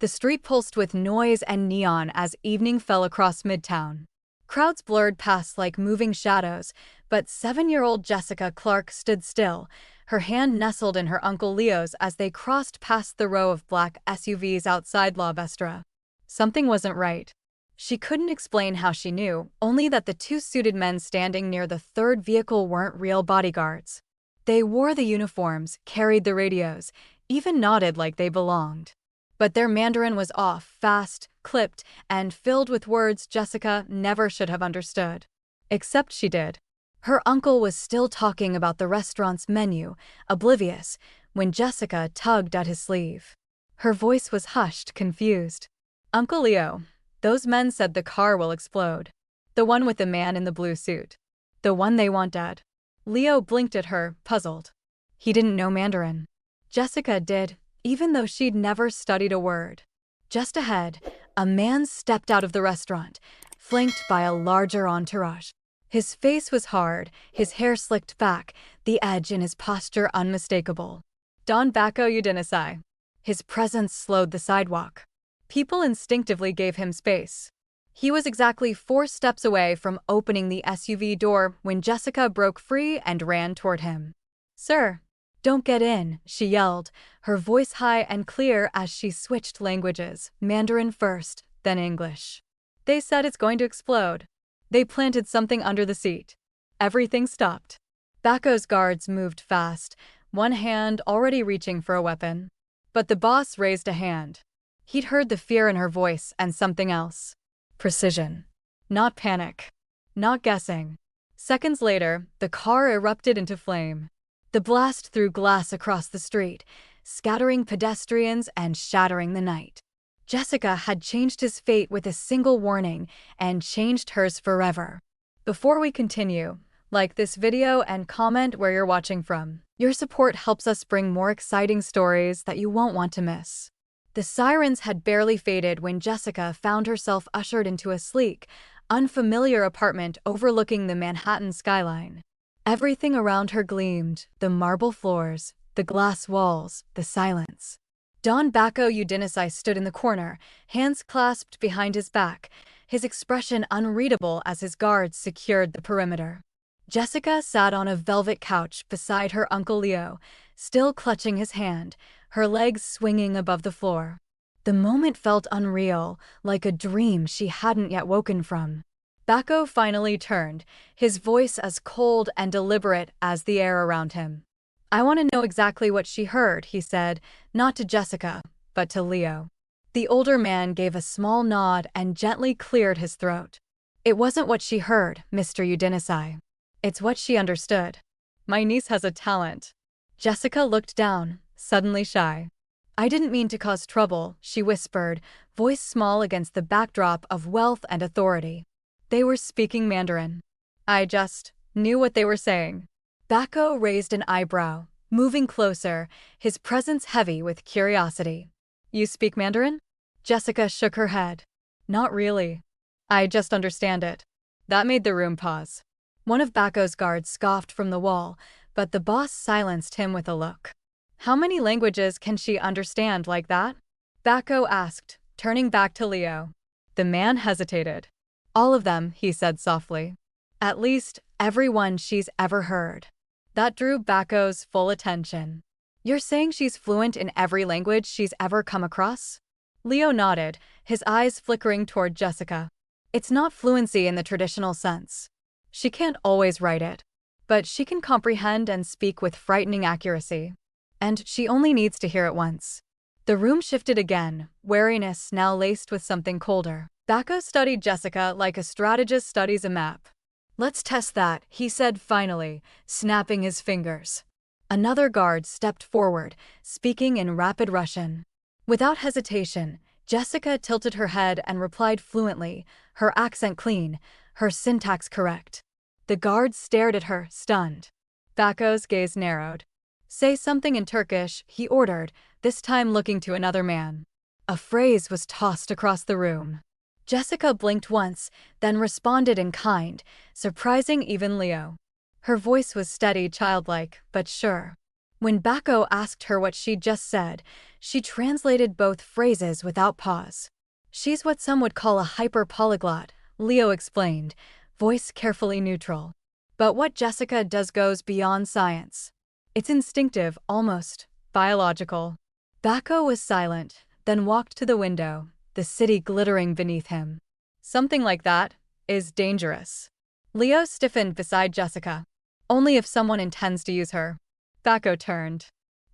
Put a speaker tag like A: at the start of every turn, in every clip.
A: The street pulsed with noise and neon as evening fell across Midtown. Crowds blurred past like moving shadows, but 7-year-old Jessica Clarke stood still, her hand nestled in her Uncle Leo's as they crossed past the row of black SUVs outside La Vestra. Something wasn't right. She couldn't explain how she knew, only that the two suited men standing near the third vehicle weren't real bodyguards. They wore the uniforms, carried the radios, even nodded like they belonged. But their Mandarin was off, fast, clipped, and filled with words Jessica never should have understood. Except she did. Her uncle was still talking about the restaurant's menu, oblivious, when Jessica tugged at his sleeve. Her voice was hushed, confused. "Uncle Leo, those men said the car will explode. The one with the man in the blue suit. The one they want dead." Leo blinked at her, puzzled. He didn't know Mandarin. Jessica did, even though she'd never studied a word. Just ahead, a man stepped out of the restaurant, flanked by a larger entourage. His face was hard, his hair slicked back, the edge in his posture unmistakable. Don Bacco Udinesi. His presence slowed the sidewalk. People instinctively gave him space. He was exactly 4 steps away from opening the SUV door when Jessica broke free and ran toward him. "Sir, don't get in," she yelled, her voice high and clear as she switched languages, Mandarin first, then English. "They said it's going to explode. They planted something under the seat." Everything stopped. Bacco's guards moved fast, one hand already reaching for a weapon. But the boss raised a hand. He'd heard the fear in her voice and something else. Precision. Not panic. Not guessing. Seconds later, the car erupted into flame. The blast threw glass across the street, scattering pedestrians and shattering the night. Jessica had changed his fate with a single warning and changed hers forever. Before we continue, like this video and comment where you're watching from. Your support helps us bring more exciting stories that you won't want to miss. The sirens had barely faded when Jessica found herself ushered into a sleek, unfamiliar apartment overlooking the Manhattan skyline. Everything around her gleamed, the marble floors, the glass walls, the silence. Don Bacco Udinesi stood in the corner, hands clasped behind his back, his expression unreadable as his guards secured the perimeter. Jessica sat on a velvet couch beside her Uncle Leo, still clutching his hand, her legs swinging above the floor. The moment felt unreal, like a dream she hadn't yet woken from. Bacco finally turned, his voice as cold and deliberate as the air around him. "I want to know exactly what she heard," he said, not to Jessica, but to Leo. The older man gave a small nod and gently cleared his throat. "It wasn't what she heard, Mr. Udinesi. It's what she understood. My niece has a talent." Jessica looked down, suddenly shy. "I didn't mean to cause trouble," she whispered, voice small against the backdrop of wealth and authority. They were speaking Mandarin. "I just knew what they were saying." Bacco raised an eyebrow, moving closer, his presence heavy with curiosity. "You speak Mandarin?" Jessica shook her head. "Not really. I just understand it." That made the room pause. One of Bacco's guards scoffed from the wall, but the boss silenced him with a look. "How many languages can she understand like that?" Bacco asked, turning back to Leo. The man hesitated. "All of them," he said softly. "At least, every one she's ever heard." That drew Bacco's full attention. "You're saying she's fluent in every language she's ever come across?" Leo nodded, his eyes flickering toward Jessica. "It's not fluency in the traditional sense. She can't always write it. But she can comprehend and speak with frightening accuracy. And she only needs to hear it once." The room shifted again, wariness now laced with something colder. Bacco studied Jessica like a strategist studies a map. "Let's test that," he said finally, snapping his fingers. Another guard stepped forward, speaking in rapid Russian. Without hesitation, Jessica tilted her head and replied fluently, her accent clean, her syntax correct. The guard stared at her, stunned. Bacco's gaze narrowed. "Say something in Turkish," he ordered, this time looking to another man. A phrase was tossed across the room. Jessica blinked once, then responded in kind, surprising even Leo. Her voice was steady, childlike, but sure. When Bacco asked her what she'd just said, She translated both phrases without pause. She's what some would call a hyper-polyglot, Leo explained, voice carefully neutral. But what Jessica does goes beyond science. It's instinctive, almost biological. Bacco was silent, then walked to the window, the city glittering beneath him. Something like that is dangerous. Leo stiffened beside Jessica. Only if someone intends to use her. Bacco turned.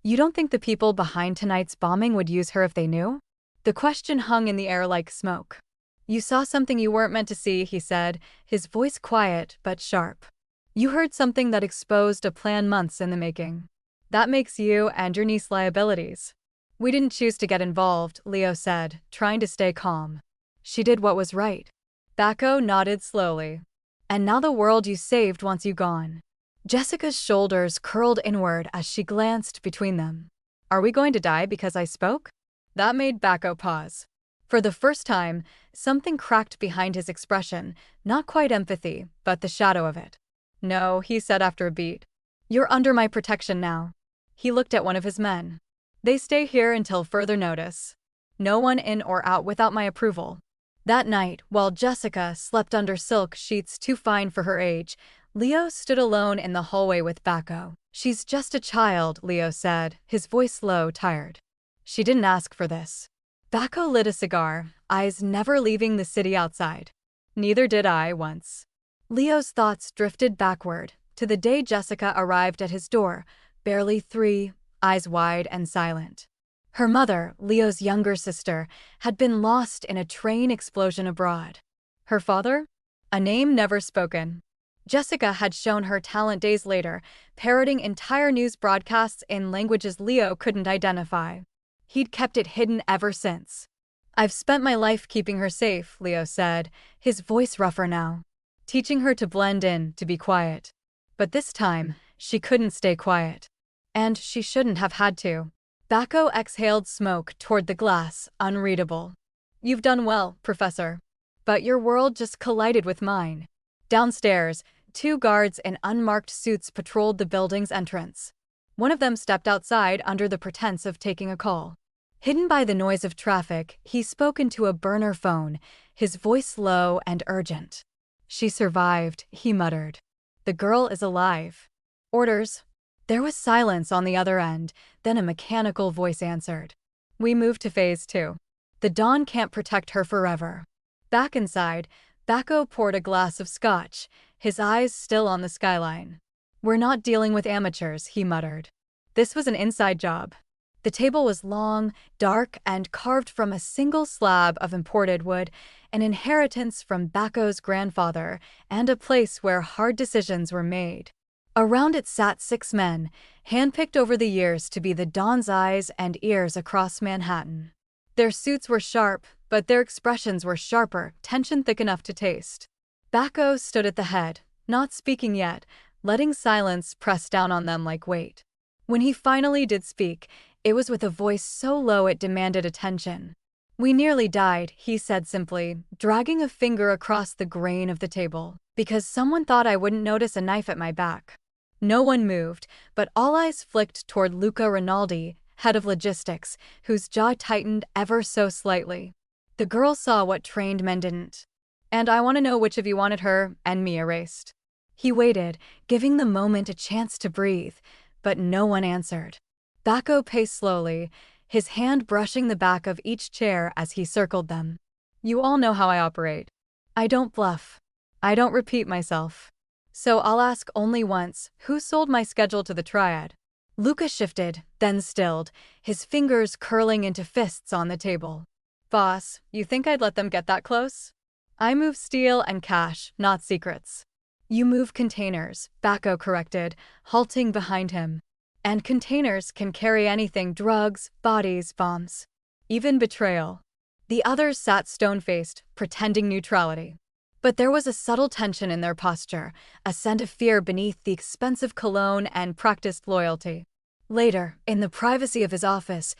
A: You don't think the people behind tonight's bombing would use her if they knew? The question hung in the air like smoke. You saw something you weren't meant to see, he said, his voice quiet but sharp. You heard something that exposed a plan months in the making. That makes you and your niece liabilities. We didn't choose to get involved, Leo said, trying to stay calm. She did what was right. Bacco nodded slowly. And now the world you saved wants you gone. Jessica's shoulders curled inward as she glanced between them. Are we going to die because I spoke? That made Bacco pause. For the first time, something cracked behind his expression, not quite empathy, but the shadow of it. No, he said after a beat. You're under my protection now. He looked at one of his men. They stay here until further notice. No one in or out without my approval. That night, while Jessica slept under silk sheets too fine for her age, Leo stood alone in the hallway with Bacco. She's just a child, Leo said, his voice low, tired. She didn't ask for this. Bacco lit a cigar, eyes never leaving the city outside. Neither did I once. Leo's thoughts drifted backward, to the day Jessica arrived at his door, barely 3, eyes wide and silent. Her mother, Leo's younger sister, had been lost in a train explosion abroad. Her father? A name never spoken. Jessica had shown her talent days later, parroting entire news broadcasts in languages Leo couldn't identify. He'd kept it hidden ever since. I've spent my life keeping her safe, Leo said, his voice rougher now. Teaching her to blend in, to be quiet. But this time, she couldn't stay quiet. And she shouldn't have had to. Bacco exhaled smoke toward the glass, unreadable. You've done well, Professor. But your world just collided with mine. Downstairs, 2 guards in unmarked suits patrolled the building's entrance. One of them stepped outside under the pretense of taking a call. Hidden by the noise of traffic, he spoke into a burner phone, his voice low and urgent. She survived, he muttered. The girl is alive. Orders. There was silence on the other end, then a mechanical voice answered. We moved to phase 2. The dawn can't protect her forever. Back inside, Bacco poured a glass of scotch, his eyes still on the skyline. We're not dealing with amateurs, he muttered. This was an inside job. The table was long, dark, and carved from a single slab of imported wood, an inheritance from Bacco's grandfather, and a place where hard decisions were made. Around it sat 6 men, handpicked over the years to be the Don's eyes and ears across Manhattan. Their suits were sharp, but their expressions were sharper, tension thick enough to taste. Bacco stood at the head, not speaking yet, letting silence press down on them like weight. When he finally did speak, it was with a voice so low it demanded attention. We nearly died, he said simply, dragging a finger across the grain of the table, because someone thought I wouldn't notice a knife at my back. No one moved, but all eyes flicked toward Luca Rinaldi, head of logistics, whose jaw tightened ever so slightly. The girl saw what trained men didn't. And I want to know which of you wanted her and me erased. He waited, giving the moment a chance to breathe, but no one answered. Bacco paced slowly, his hand brushing the back of each chair as he circled them. You all know how I operate. I don't bluff. I don't repeat myself. So I'll ask only once, who sold my schedule to the triad? Luca shifted, then stilled, his fingers curling into fists on the table. Boss, you think I'd let them get that close? I move steel and cash, not secrets. You move containers, Bacco corrected, halting behind him. And containers can carry anything: drugs, bodies, bombs. Even betrayal. The others sat stone-faced, pretending neutrality. But there was a subtle tension in their posture, a scent of fear beneath the expensive cologne and practiced loyalty. Later, in the privacy of his office,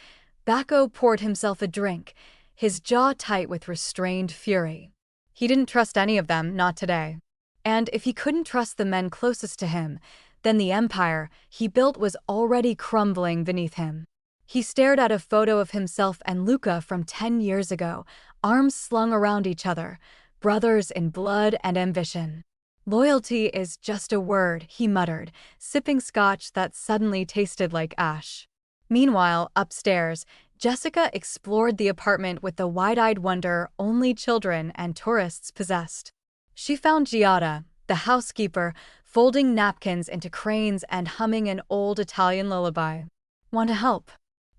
A: Bacco poured himself a drink, his jaw tight with restrained fury. He didn't trust any of them, not today. And if he couldn't trust the men closest to him, then the empire he built was already crumbling beneath him. He stared at a photo of himself and Luca from 10 years ago, arms slung around each other, brothers in blood and ambition. Loyalty is just a word, he muttered, sipping scotch that suddenly tasted like ash. Meanwhile, upstairs, Jessica explored the apartment with the wide-eyed wonder only children and tourists possessed. She found Giada, the housekeeper, folding napkins into cranes and humming an old Italian lullaby. "Want to help?"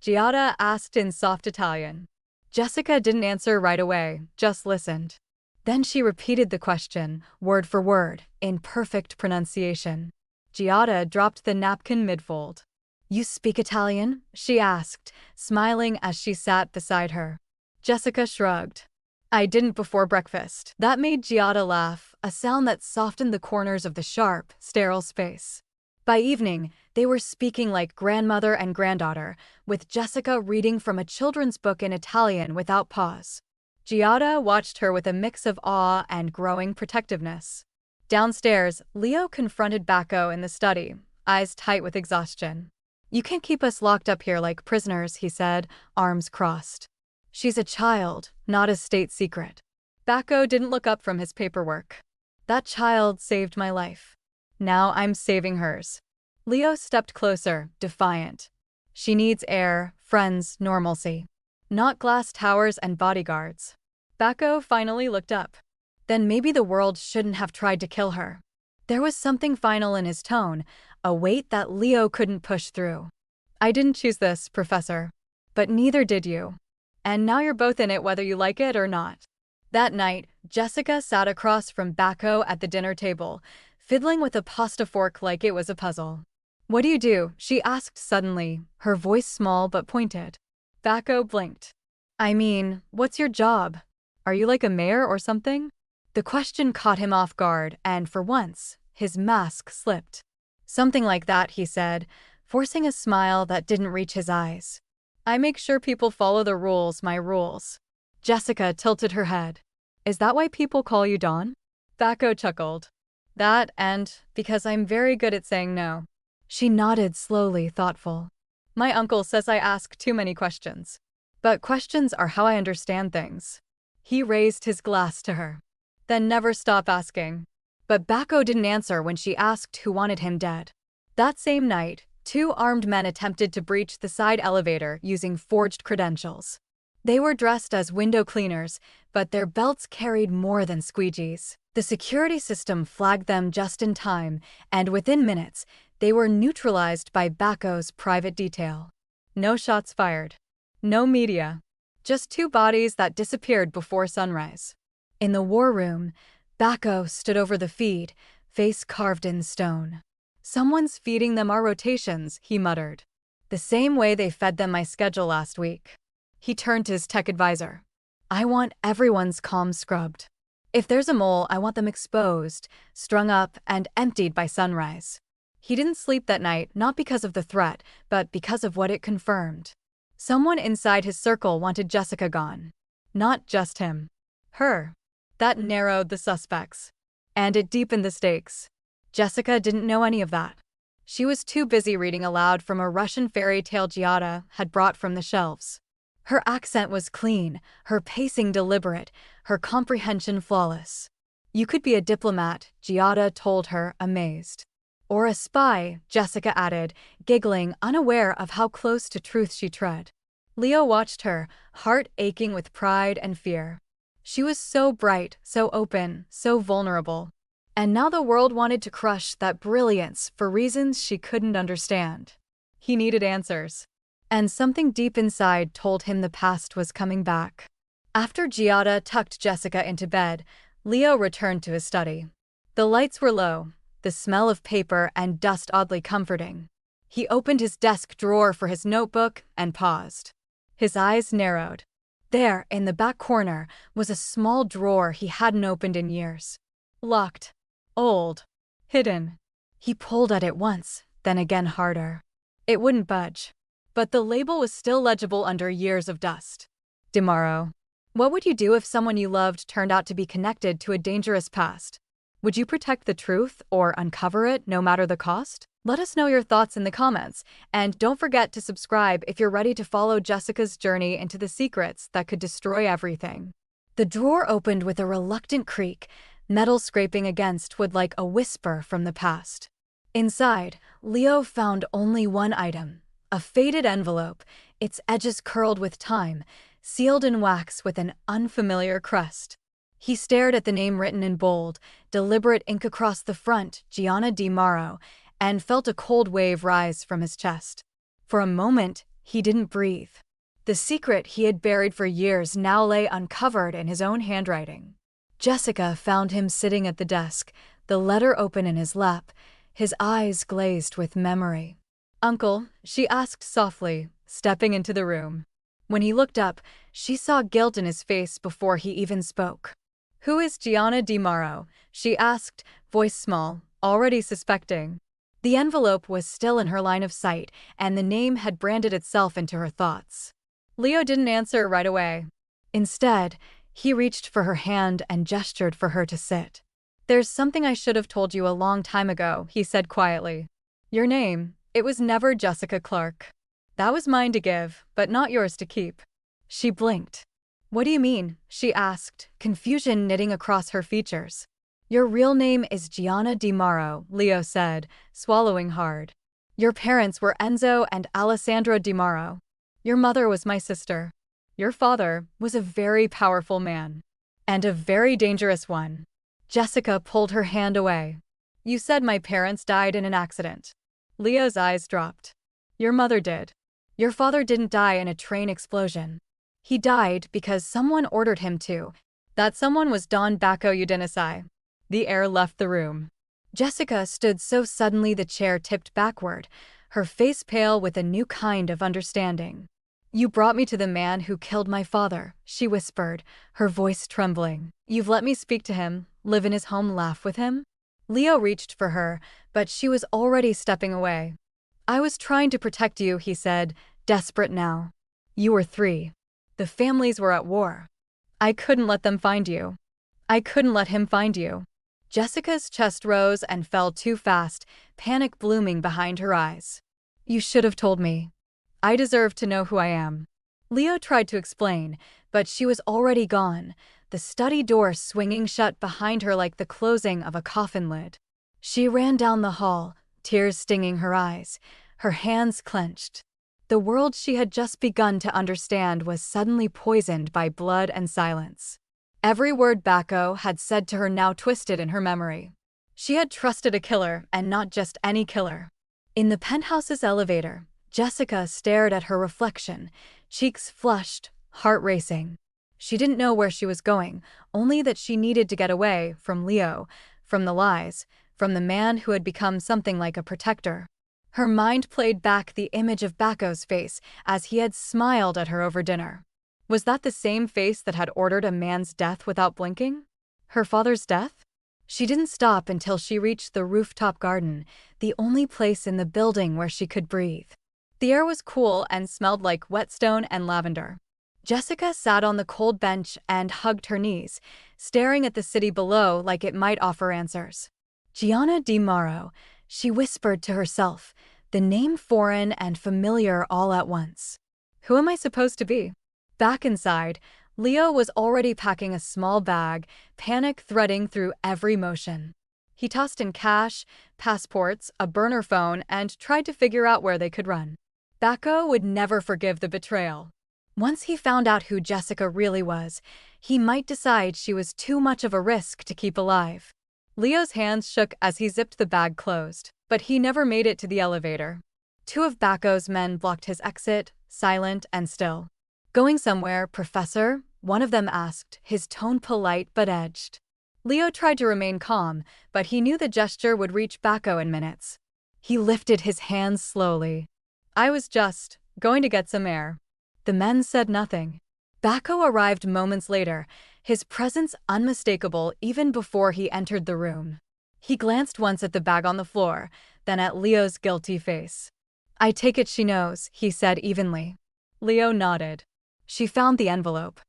A: Giada asked in soft Italian. Jessica didn't answer right away, just listened. Then she repeated the question, word for word, in perfect pronunciation. Giada dropped the napkin mid-fold. "You speak Italian?" she asked, smiling as she sat beside her. Jessica shrugged. "I didn't before breakfast." That made Giada laugh, a sound that softened the corners of the sharp, sterile space. By evening, they were speaking like grandmother and granddaughter, with Jessica reading from a children's book in Italian without pause. Giada watched her with a mix of awe and growing protectiveness. Downstairs, Leo confronted Bacco in the study, eyes tight with exhaustion. "You can't keep us locked up here like prisoners," he said, arms crossed. "She's a child, not a state secret." Bacco didn't look up from his paperwork. "That child saved my life. Now I'm saving hers." Leo stepped closer, defiant. "She needs air, friends, normalcy. Not glass towers and bodyguards." Bacco finally looked up. Then maybe the world shouldn't have tried to kill her. There was something final in his tone, a weight that Leo couldn't push through. "I didn't choose this, Professor. But neither did you. And now you're both in it whether you like it or not." That night, Jessica sat across from Bacco at the dinner table, fiddling with a pasta fork like it was a puzzle. "What do you do?" she asked suddenly, her voice small but pointed. Bacco blinked. "I mean, what's your job? Are you like a mayor or something?" The question caught him off guard, and for once, his mask slipped. "Something like that," he said, forcing a smile that didn't reach his eyes. "I make sure people follow the rules, my rules." Jessica tilted her head. "Is that why people call you Don?" Bacco chuckled. "That and because I'm very good at saying no." She nodded slowly, thoughtful. "My uncle says I ask too many questions. But questions are how I understand things." He raised his glass to her. "Then never stop asking." But Bacco didn't answer when she asked who wanted him dead. That same night, 2 armed men attempted to breach the side elevator using forged credentials. They were dressed as window cleaners, but their belts carried more than squeegees. The security system flagged them just in time, and within minutes, they were neutralized by Bacco's private detail. No shots fired. No media. Just 2 bodies that disappeared before sunrise. In the war room, Bacco stood over the feed, face carved in stone. "Someone's feeding them our rotations," he muttered. "The same way they fed them my schedule last week." He turned to his tech advisor. "I want everyone's comms scrubbed. If there's a mole, I want them exposed, strung up, and emptied by sunrise." He didn't sleep that night, not because of the threat, but because of what it confirmed. Someone inside his circle wanted Jessica gone. Not just him. Her. That narrowed the suspects. And it deepened the stakes. Jessica didn't know any of that. She was too busy reading aloud from a Russian fairy tale Giada had brought from the shelves. Her accent was clean, her pacing deliberate, her comprehension flawless. "You could be a diplomat," Giada told her, amazed. "Or a spy," Jessica added, giggling, unaware of how close to truth she tread. Leo watched her, heart aching with pride and fear. She was so bright, so open, so vulnerable. And now the world wanted to crush that brilliance for reasons she couldn't understand. He needed answers. And something deep inside told him the past was coming back. After Giada tucked Jessica into bed, Leo returned to his study. The lights were low, the smell of paper and dust oddly comforting. He opened his desk drawer for his notebook and paused. His eyes narrowed. There, in the back corner, was a small drawer he hadn't opened in years. Locked. Old. Hidden. He pulled at it once, then again harder. It wouldn't budge. But the label was still legible under years of dust. Tomorrow. What would you do if someone you loved turned out to be connected to a dangerous past? Would you protect the truth or uncover it no matter the cost? Let us know your thoughts in the comments, and don't forget to subscribe if you're ready to follow Jessica's journey into the secrets that could destroy everything. The drawer opened with a reluctant creak, metal scraping against wood like a whisper from the past. Inside, Leo found only one item, a faded envelope, its edges curled with time, sealed in wax with an unfamiliar crest. He stared at the name written in bold, deliberate ink across the front, Gianna Di Mauro, and felt a cold wave rise from his chest. For a moment, he didn't breathe. The secret he had buried for years now lay uncovered in his own handwriting. Jessica found him sitting at the desk, the letter open in his lap, his eyes glazed with memory. "Uncle," she asked softly, stepping into the room. When he looked up, she saw guilt in his face before he even spoke. "Who is Gianna Di Mauro?" she asked, voice small, already suspecting. The envelope was still in her line of sight, and the name had branded itself into her thoughts. Leo didn't answer right away. Instead, he reached for her hand and gestured for her to sit. "There's something I should have told you a long time ago," he said quietly. "Your name, it was never Jessica Clarke. That was mine to give, but not yours to keep." She blinked. "What do you mean?" she asked, confusion knitting across her features. "Your real name is Gianna Di Mauro," Leo said, swallowing hard. "Your parents were Enzo and Alessandro Di Mauro. Your mother was my sister. Your father was a very powerful man. And a very dangerous one." Jessica pulled her hand away. "You said my parents died in an accident." Leo's eyes dropped. "Your mother did. Your father didn't die in a train explosion. He died because someone ordered him to. That someone was Don Bacco Udinesi." The air left the room. Jessica stood so suddenly the chair tipped backward, her face pale with a new kind of understanding. "You brought me to the man who killed my father," she whispered, her voice trembling. "You've let me speak to him, live in his home, laugh with him?" Leo reached for her, but she was already stepping away. "I was trying to protect you," he said, desperate now. "You were 3. The families were at war. I couldn't let them find you. I couldn't let him find you." Jessica's chest rose and fell too fast, panic blooming behind her eyes. "You should have told me. I deserve to know who I am." Leo tried to explain, but she was already gone, the study door swinging shut behind her like the closing of a coffin lid. She ran down the hall, tears stinging her eyes, her hands clenched. The world she had just begun to understand was suddenly poisoned by blood and silence. Every word Bacco had said to her now twisted in her memory. She had trusted a killer, and not just any killer. In the penthouse's elevator, Jessica stared at her reflection, cheeks flushed, heart racing. She didn't know where she was going, only that she needed to get away from Leo, from the lies, from the man who had become something like a protector. Her mind played back the image of Bacco's face as he had smiled at her over dinner. Was that the same face that had ordered a man's death without blinking? Her father's death? She didn't stop until she reached the rooftop garden, the only place in the building where she could breathe. The air was cool and smelled like whetstone and lavender. Jessica sat on the cold bench and hugged her knees, staring at the city below like it might offer answers. Gianna Di Mauro, she whispered to herself, the name foreign and familiar all at once. Who am I supposed to be? Back inside, Leo was already packing a small bag, panic threading through every motion. He tossed in cash, passports, a burner phone, and tried to figure out where they could run. Bacco would never forgive the betrayal. Once he found out who Jessica really was, he might decide she was too much of a risk to keep alive. Leo's hands shook as he zipped the bag closed, but he never made it to the elevator. 2 of Bacco's men blocked his exit, silent and still. "Going somewhere, Professor?" one of them asked, his tone polite but edged. Leo tried to remain calm, but he knew the gesture would reach Bacco in minutes. He lifted his hands slowly. "I was just going to get some air." The men said nothing. Bacco arrived moments later, his presence unmistakable even before he entered the room. He glanced once at the bag on the floor, then at Leo's guilty face. "I take it she knows," he said evenly. Leo nodded. "She found the envelope."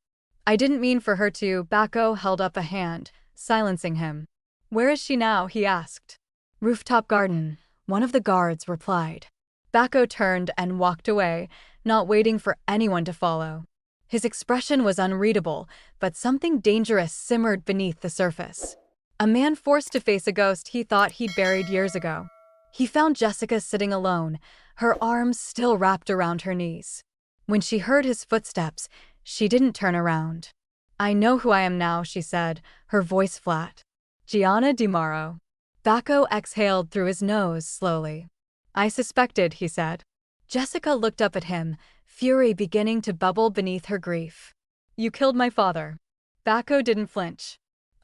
A: "I didn't mean for her to." Bacco held up a hand, silencing him. "Where is she now?" he asked. "Rooftop garden," one of the guards replied. Bacco turned and walked away, not waiting for anyone to follow. His expression was unreadable, but something dangerous simmered beneath the surface. A man forced to face a ghost he thought he'd buried years ago. He found Jessica sitting alone, her arms still wrapped around her knees. When she heard his footsteps, she didn't turn around. "I know who I am now," she said, her voice flat. "Gianna DiMauro." Bacco exhaled through his nose slowly. "I suspected," he said. Jessica looked up at him, fury beginning to bubble beneath her grief. "You killed my father." Bacco didn't flinch.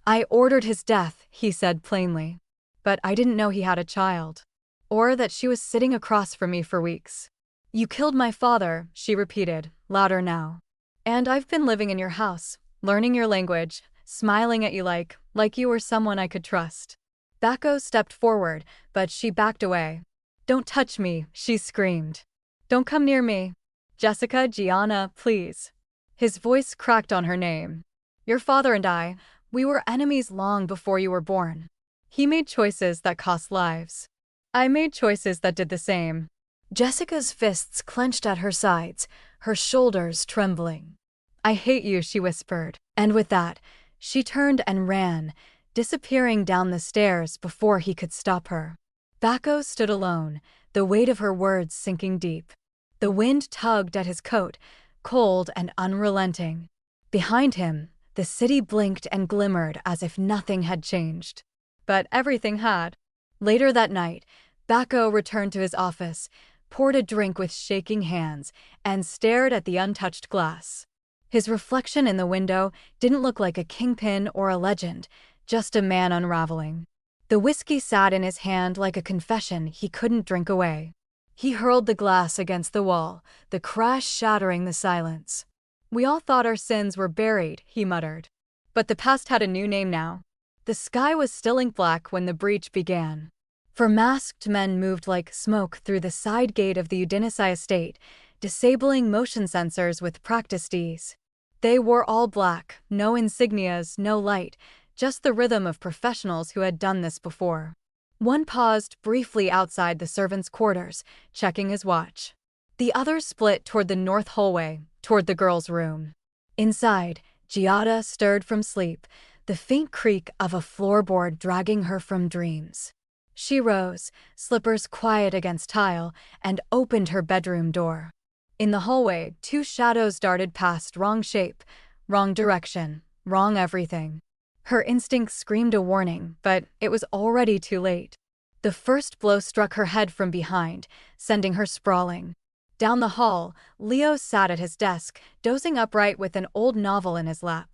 A: "I ordered his death," he said plainly. "But I didn't know he had a child. Or that she was sitting across from me for weeks." "You killed my father," she repeated, louder now. "And I've been living in your house, learning your language, smiling at you like you were someone I could trust." Bacco stepped forward, but she backed away. "Don't touch me," she screamed. "Don't come near me. Jessica, Gianna, please." His voice cracked on her name. "Your father and I, we were enemies long before you were born. He made choices that cost lives. I made choices that did the same." Jessica's fists clenched at her sides, her shoulders trembling. "I hate you," she whispered, and with that, she turned and ran, disappearing down the stairs before he could stop her. Bacco stood alone, the weight of her words sinking deep. The wind tugged at his coat, cold and unrelenting. Behind him, the city blinked and glimmered as if nothing had changed. But everything had. Later that night, Bacco returned to his office, poured a drink with shaking hands, and stared at the untouched glass. His reflection in the window didn't look like a kingpin or a legend, just a man unraveling. The whiskey sat in his hand like a confession he couldn't drink away. He hurled the glass against the wall, the crash shattering the silence. "We all thought our sins were buried," he muttered. But the past had a new name now. The sky was still ink black when the breach began. For masked men moved like smoke through the side gate of the Udinesi estate, disabling motion sensors with practiced ease. They wore all black, no insignias, no light, just the rhythm of professionals who had done this before. One paused briefly outside the servants' quarters, checking his watch. The other split toward the north hallway, toward the girl's room. Inside, Giada stirred from sleep, the faint creak of a floorboard dragging her from dreams. She rose, slippers quiet against tile, and opened her bedroom door. In the hallway, two shadows darted past, wrong shape, wrong direction, wrong everything. Her instinct screamed a warning, but it was already too late. The first blow struck her head from behind, sending her sprawling. Down the hall, Leo sat at his desk, dozing upright with an old novel in his lap.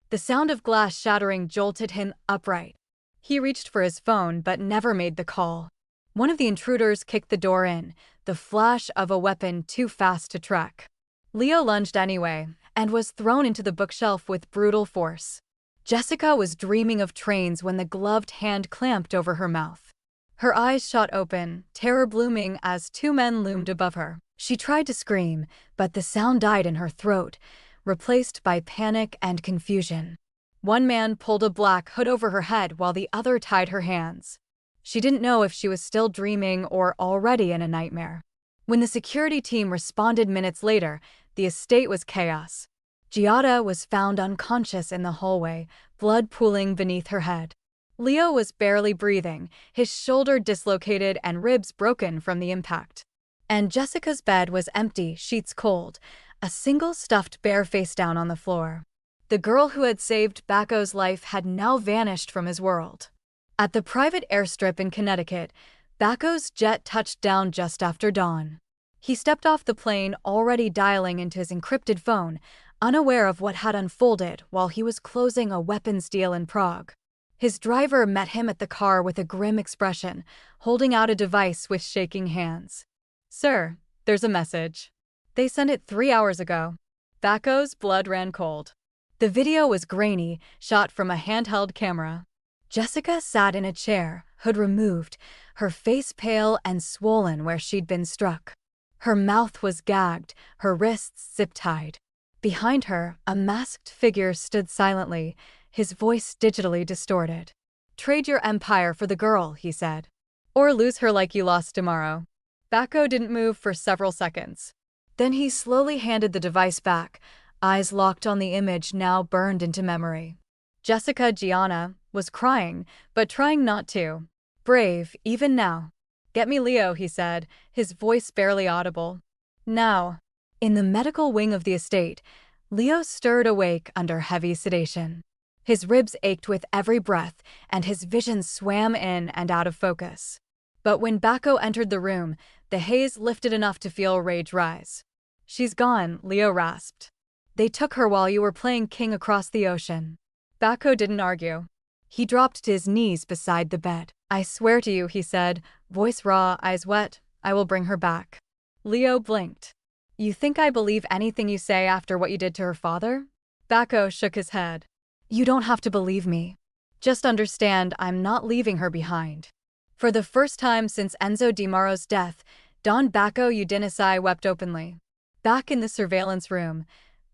A: The sound of glass shattering jolted him upright. He reached for his phone but never made the call. One of the intruders kicked the door in, the flash of a weapon too fast to track. Leo lunged anyway, and was thrown into the bookshelf with brutal force. Jessica was dreaming of trains when the gloved hand clamped over her mouth. Her eyes shot open, terror blooming as two men loomed above her. She tried to scream, but the sound died in her throat, replaced by panic and confusion. One man pulled a black hood over her head while the other tied her hands. She didn't know if she was still dreaming or already in a nightmare. When the security team responded minutes later, the estate was chaos. Giada was found unconscious in the hallway, blood pooling beneath her head. Leo was barely breathing, his shoulder dislocated and ribs broken from the impact. And Jessica's bed was empty, sheets cold, a single stuffed bear face down on the floor. The girl who had saved Bacco's life had now vanished from his world. At the private airstrip in Connecticut, Bacco's jet touched down just after dawn. He stepped off the plane already dialing into his encrypted phone, unaware of what had unfolded while he was closing a weapons deal in Prague. His driver met him at the car with a grim expression, holding out a device with shaking hands. "Sir, there's a message. They sent it 3 hours ago." Bacco's blood ran cold. The video was grainy, shot from a handheld camera. Jessica sat in a chair, hood removed, her face pale and swollen where she'd been struck. Her mouth was gagged, her wrists zip-tied. Behind her, a masked figure stood silently, his voice digitally distorted. "Trade your empire for the girl," he said. Or lose her like you lost tomorrow. Bacco didn't move for several seconds. Then he slowly handed the device back, eyes locked on the image now burned into memory. Jessica Gianna was crying, but trying not to. Brave, even now. "Get me Leo," he said, his voice barely audible. Now. In the medical wing of the estate, Leo stirred awake under heavy sedation. His ribs ached with every breath, and his vision swam in and out of focus. But when Bacco entered the room, the haze lifted enough to feel rage rise. "She's gone," Leo rasped. "They took her while you were playing king across the ocean." Bacco didn't argue. He dropped to his knees beside the bed. "I swear to you," he said, voice raw, eyes wet, "I will bring her back." Leo blinked. "You think I believe anything you say after what you did to her father?" Bacco shook his head. "You don't have to believe me. Just understand I'm not leaving her behind." For the first time since Enzo Di Maro's death, Don Bacco Udinesi wept openly. Back in the surveillance room,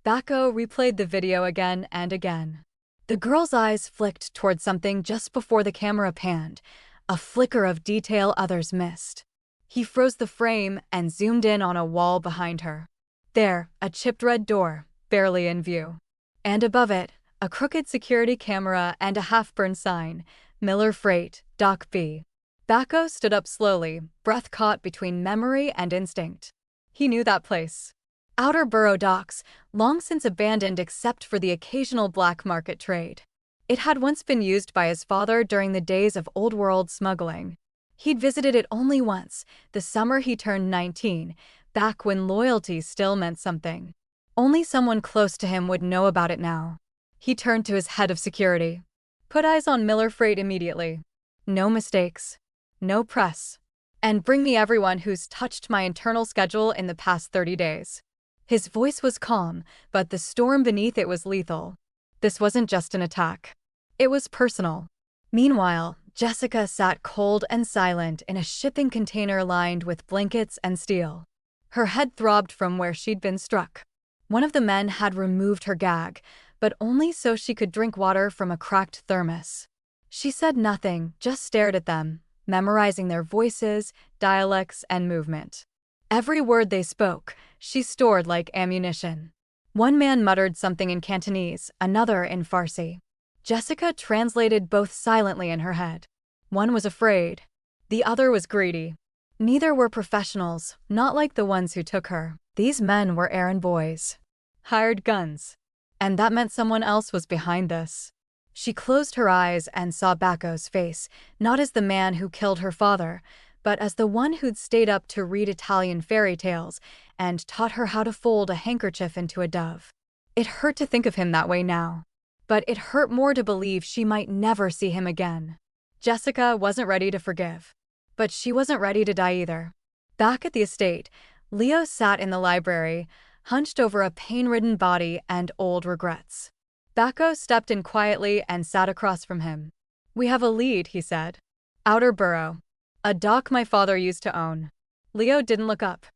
A: Bacco replayed the video again and again. The girl's eyes flicked toward something just before the camera panned, a flicker of detail others missed. He froze the frame and zoomed in on a wall behind her. There, a chipped red door, barely in view. And above it, a crooked security camera and a half-burned sign, Miller Freight, Dock B. Bacco stood up slowly, breath caught between memory and instinct. He knew that place. Outer Borough Docks, long since abandoned except for the occasional black market trade. It had once been used by his father during the days of Old World smuggling. He'd visited it only once, the summer he turned 19, back when loyalty still meant something. Only someone close to him would know about it now. He turned to his head of security. "Put eyes on Miller Freight immediately. No mistakes. No press. And bring me everyone who's touched my internal schedule in the past 30 days. His voice was calm, but the storm beneath it was lethal. This wasn't just an attack. It was personal. Meanwhile, Jessica sat cold and silent in a shipping container lined with blankets and steel. Her head throbbed from where she'd been struck. One of the men had removed her gag, but only so she could drink water from a cracked thermos. She said nothing, just stared at them, memorizing their voices, dialects, and movement. Every word they spoke, she stored like ammunition. One man muttered something in Cantonese, another in Farsi. Jessica translated both silently in her head. One was afraid. The other was greedy. Neither were professionals, not like the ones who took her. These men were errand boys. Hired guns. And that meant someone else was behind this. She closed her eyes and saw Bacco's face, not as the man who killed her father, but as the one who'd stayed up to read Italian fairy tales and taught her how to fold a handkerchief into a dove. It hurt to think of him that way now. But it hurt more to believe she might never see him again. Jessica wasn't ready to forgive. But she wasn't ready to die either. Back at the estate, Leo sat in the library, hunched over a pain-ridden body and old regrets. Bacco stepped in quietly and sat across from him. "We have a lead," he said. "Outer Borough. A dock my father used to own." Leo didn't look up.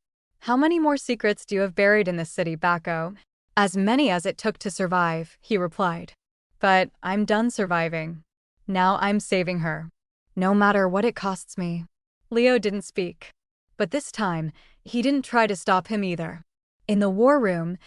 A: "How many more secrets do you have buried in this city, Bacco?" "As many as it took to survive," he replied. "But I'm done surviving. Now I'm saving her. No matter what it costs me." Leo didn't speak. But this time, he didn't try to stop him either. In the war room,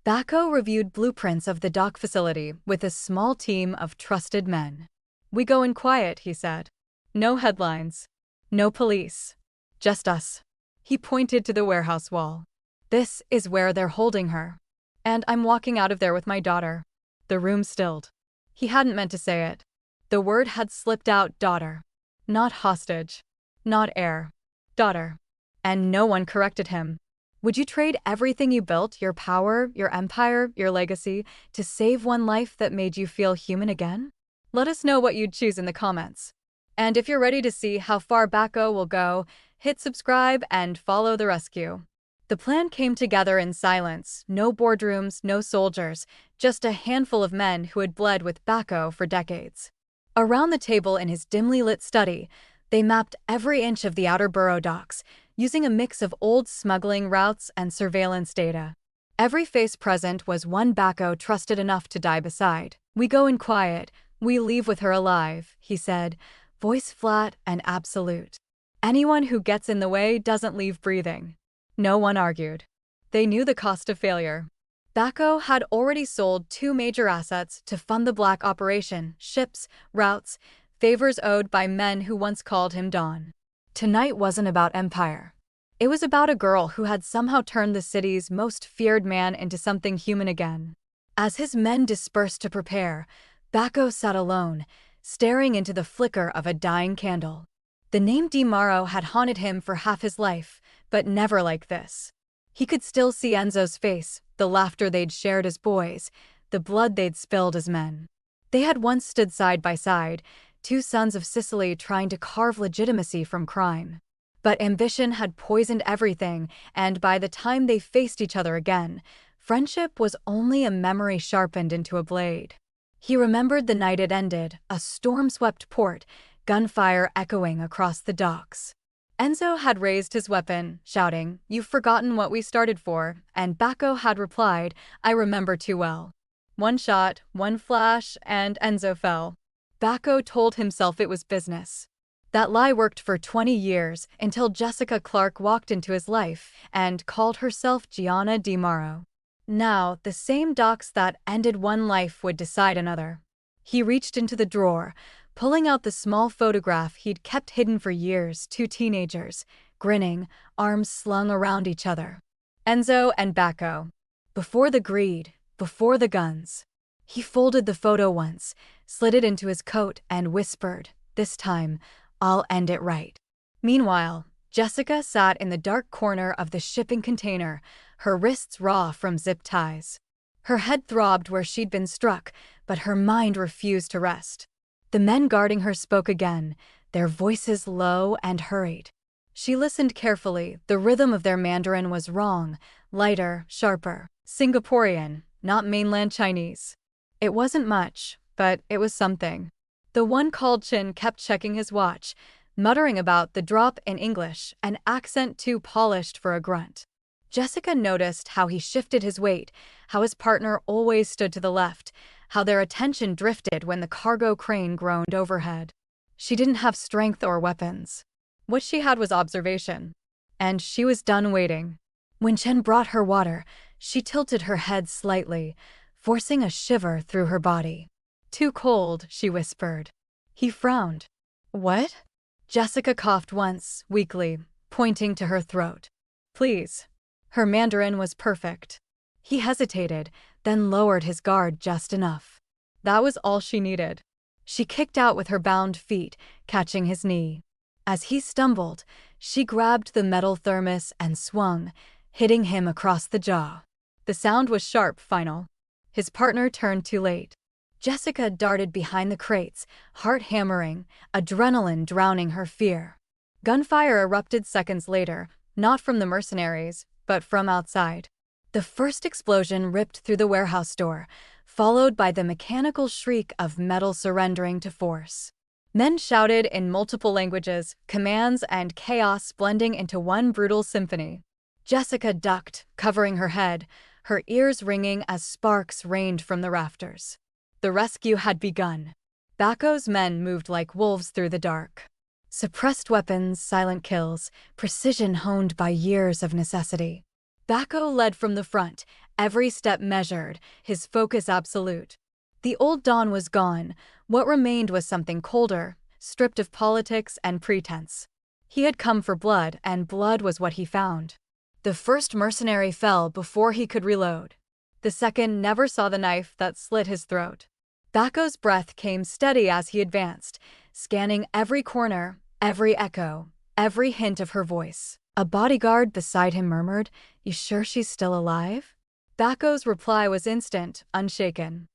A: Bacco reviewed blueprints of the dock facility with a small team of trusted men. "We go in quiet," he said. "No headlines. No police. Just us." He pointed to the warehouse wall. "This is where they're holding her. And I'm walking out of there with my daughter." The room stilled. He hadn't meant to say it. The word had slipped out, daughter. Not hostage. Not heir. Daughter. And no one corrected him. Would you trade everything you built, your power, your empire, your legacy, to save one life that made you feel human again? Let us know what you'd choose in the comments. And if you're ready to see how far Bacco will go, hit subscribe and follow the rescue. The plan came together in silence, no boardrooms, no soldiers, just a handful of men who had bled with Bacco for decades. Around the table in his dimly lit study, they mapped every inch of the Outer Borough docks, using a mix of old smuggling routes and surveillance data. Every face present was one Bacco trusted enough to die beside. "We go in quiet, we leave with her alive," he said, voice flat and absolute. Anyone who gets in the way doesn't leave breathing. No one argued. They knew the cost of failure. Bacco had already sold 2 major assets to fund the black operation: ships, routes, favors owed by men who once called him Don. Tonight wasn't about empire. It was about a girl who had somehow turned the city's most feared man into something human again. As his men dispersed to prepare, Bacco sat alone, staring into the flicker of a dying candle. The name Di Mauro had haunted him for half his life, but never like this. He could still see Enzo's face, the laughter they'd shared as boys, the blood they'd spilled as men. They had once stood side by side, 2 sons of Sicily trying to carve legitimacy from crime. But ambition had poisoned everything, and by the time they faced each other again, friendship was only a memory sharpened into a blade. He remembered the night it ended, a storm-swept port, gunfire echoing across the docks. Enzo had raised his weapon, shouting, "You've forgotten what we started for," and Bacco had replied, "I remember too well." 1 shot, 1 flash, and Enzo fell. Bacco told himself it was business. That lie worked for 20 years until Jessica Clarke walked into his life and called herself Gianna Di Mauro. Now, the same docs that ended one life would decide another. He reached into the drawer, pulling out the small photograph he'd kept hidden for years, 2 teenagers, grinning, arms slung around each other. Enzo and Bacco. Before the greed, before the guns. He folded the photo once, slid it into his coat, and whispered, "This time, I'll end it right." Meanwhile, Jessica sat in the dark corner of the shipping container, her wrists raw from zip ties. Her head throbbed where she'd been struck, but her mind refused to rest. The men guarding her spoke again, their voices low and hurried. She listened carefully. The rhythm of their Mandarin was wrong, lighter, sharper, Singaporean, not mainland Chinese. It wasn't much, but it was something. The one called Chin kept checking his watch, muttering about the drop in English, an accent too polished for a grunt. Jessica noticed how he shifted his weight, how his partner always stood to the left, how their attention drifted when the cargo crane groaned overhead. She didn't have strength or weapons. What she had was observation. And she was done waiting. When Chen brought her water, she tilted her head slightly, forcing a shiver through her body. "Too cold," she whispered. He frowned. "What?" Jessica coughed once, weakly, pointing to her throat. "Please." Her Mandarin was perfect. He hesitated, then lowered his guard just enough. That was all she needed. She kicked out with her bound feet, catching his knee. As he stumbled, she grabbed the metal thermos and swung, hitting him across the jaw. The sound was sharp, final. His partner turned too late. Jessica darted behind the crates, heart hammering, adrenaline drowning her fear. Gunfire erupted seconds later, not from the mercenaries, but from outside. The first explosion ripped through the warehouse door, followed by the mechanical shriek of metal surrendering to force. Men shouted in multiple languages, commands and chaos blending into one brutal symphony. Jessica ducked, covering her head, her ears ringing as sparks rained from the rafters. The rescue had begun. Bacco's men moved like wolves through the dark. Suppressed weapons, silent kills, precision honed by years of necessity. Bacco led from the front, every step measured, his focus absolute. The old Don was gone. What remained was something colder, stripped of politics and pretense. He had come for blood, and blood was what he found. The first mercenary fell before he could reload. The second never saw the knife that slit his throat. Bacco's breath came steady as he advanced, scanning every corner, every echo, every hint of her voice. A bodyguard beside him murmured, "You sure she's still alive?" Bacco's reply was instant, unshaken.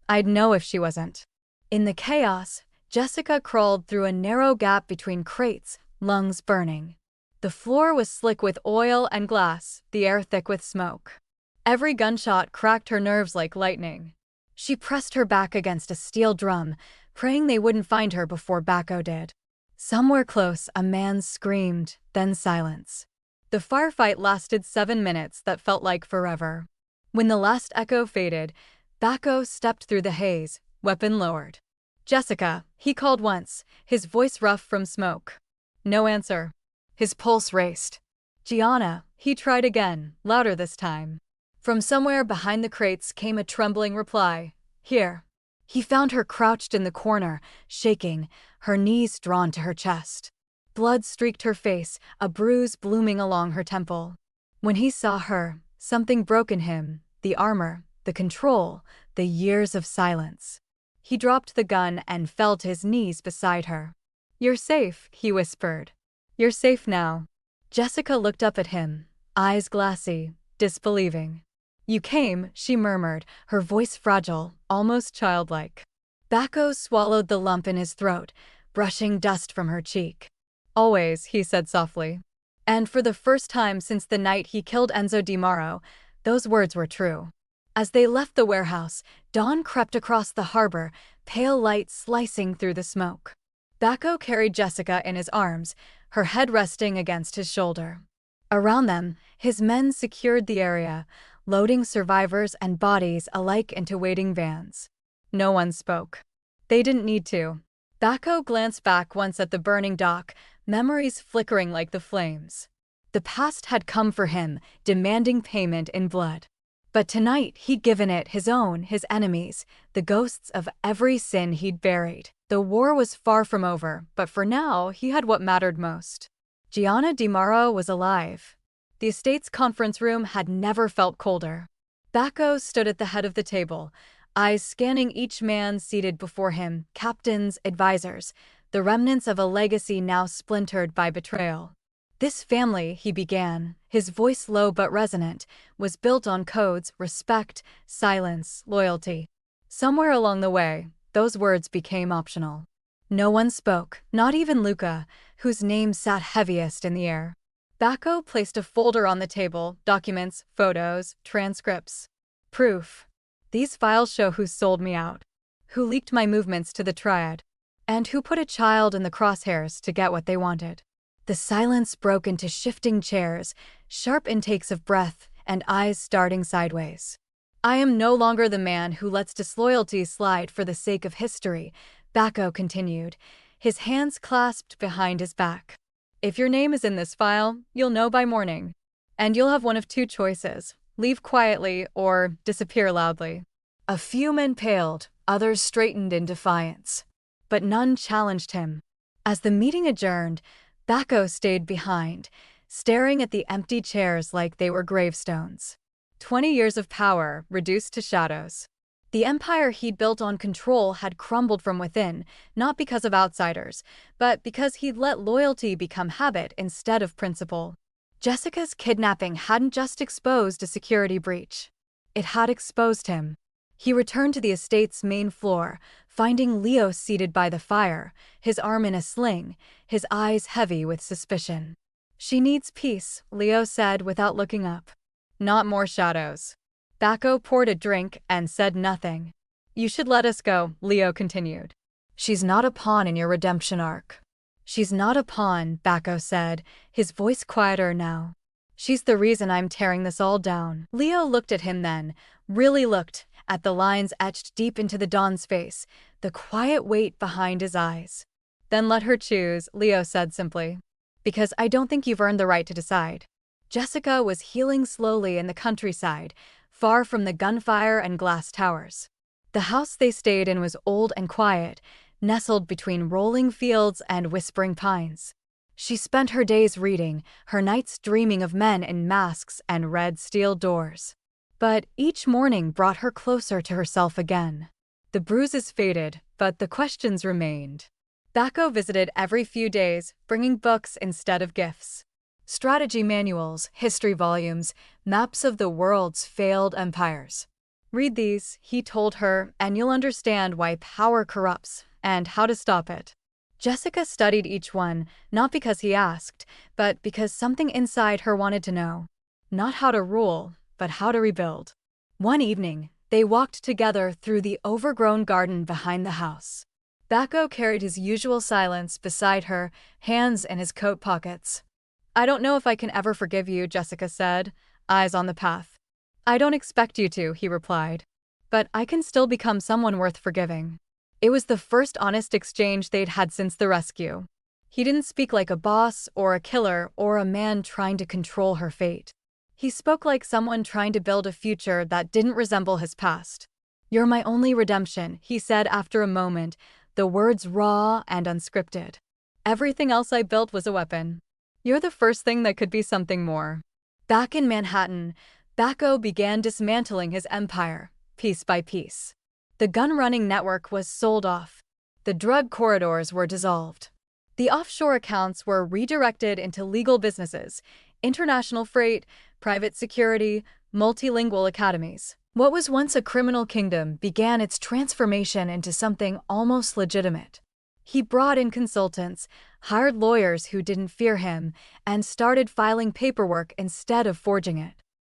A: "I'd know if she wasn't." In the chaos, Jessica crawled through a narrow gap between crates, lungs burning. The floor was slick with oil and glass, the air thick with smoke. Every gunshot cracked her nerves like lightning. She pressed her back against a steel drum, praying they wouldn't find her before Bacco did. Somewhere close, a man screamed, then silence. The firefight lasted 7 minutes that felt like forever. When the last echo faded, Bacco stepped through the haze, weapon lowered. "Jessica," he called once, his voice rough from smoke. No answer. His pulse raced. Gianna, he tried again, louder this time. From somewhere behind the crates came a trembling reply. Here. He found her crouched in the corner, shaking, her knees drawn to her chest. Blood streaked her face, a bruise blooming along her temple. When he saw her, something broke in him, the armor, the control, the years of silence. He dropped the gun and fell to his knees beside her. You're safe, he whispered. You're safe now. Jessica looked up at him, eyes glassy, disbelieving. You came, she murmured, her voice fragile, almost childlike. Bacco swallowed the lump in his throat, brushing dust from her cheek. Always, he said softly. And for the first time since the night he killed Enzo Di Mauro, those words were true. As they left the warehouse, dawn crept across the harbor, pale light slicing through the smoke. Bacco carried Jessica in his arms, her head resting against his shoulder. Around them, his men secured the area, loading survivors and bodies alike into waiting vans. No one spoke. They didn't need to. Bacco glanced back once at the burning dock, memories flickering like the flames. The past had come for him, demanding payment in blood. But tonight he'd given it his own, his enemies, the ghosts of every sin he'd buried. The war was far from over, but for now he had what mattered most. Gianna Di Mauro was alive. The estate's conference room had never felt colder. Bacco stood at the head of the table, eyes scanning each man seated before him, captains, advisors, the remnants of a legacy now splintered by betrayal. This family, he began, his voice low but resonant, was built on codes, respect, silence, loyalty. Somewhere along the way, those words became optional. No one spoke, not even Luca, whose name sat heaviest in the air. Bacco placed a folder on the table, documents, photos, transcripts. Proof. These files show who sold me out, who leaked my movements to the Triad, and who put a child in the crosshairs to get what they wanted. The silence broke into shifting chairs, sharp intakes of breath, and eyes starting sideways. I am no longer the man who lets disloyalty slide for the sake of history, Bacco continued, his hands clasped behind his back. If your name is in this file, you'll know by morning. And you'll have one of two choices, leave quietly or disappear loudly. A few men paled, others straightened in defiance. But none challenged him. As the meeting adjourned, Bacco stayed behind, staring at the empty chairs like they were gravestones. 20 years of power reduced to shadows. The empire he'd built on control had crumbled from within, not because of outsiders, but because he'd let loyalty become habit instead of principle. Jessica's kidnapping hadn't just exposed a security breach. It had exposed him. He returned to the estate's main floor, finding Leo seated by the fire, his arm in a sling, his eyes heavy with suspicion. She needs peace, Leo said without looking up. Not more shadows. Bacco poured a drink and said nothing. You should let us go, Leo continued. She's not a pawn in your redemption arc. She's not a pawn, Bacco said, his voice quieter now. She's the reason I'm tearing this all down. Leo looked at him then, really looked, at the lines etched deep into the Don's face, the quiet weight behind his eyes. Then let her choose, Leo said simply. Because I don't think you've earned the right to decide. Jessica was healing slowly in the countryside, far from the gunfire and glass towers. The house they stayed in was old and quiet, nestled between rolling fields and whispering pines. She spent her days reading, her nights dreaming of men in masks and red steel doors. But each morning brought her closer to herself again. The bruises faded, but the questions remained. Bacco visited every few days, bringing books instead of gifts. Strategy manuals, history volumes, maps of the world's failed empires. Read these, he told her, and you'll understand why power corrupts and how to stop it. Jessica studied each one, not because he asked, but because something inside her wanted to know. Not how to rule, but how to rebuild. One evening, they walked together through the overgrown garden behind the house. Bacco carried his usual silence beside her, hands in his coat pockets. I don't know if I can ever forgive you, Jessica said, eyes on the path. I don't expect you to, he replied. But I can still become someone worth forgiving. It was the first honest exchange they'd had since the rescue. He didn't speak like a boss or a killer or a man trying to control her fate. He spoke like someone trying to build a future that didn't resemble his past. "You're my only redemption," he said after a moment, the words raw and unscripted. "Everything else I built was a weapon. You're the first thing that could be something more." Back in Manhattan, Bacco began dismantling his empire, piece by piece. The gun-running network was sold off. The drug corridors were dissolved. The offshore accounts were redirected into legal businesses, international freight, private security, multilingual academies. What was once a criminal kingdom began its transformation into something almost legitimate. He brought in consultants, hired lawyers who didn't fear him, and started filing paperwork instead of forging it.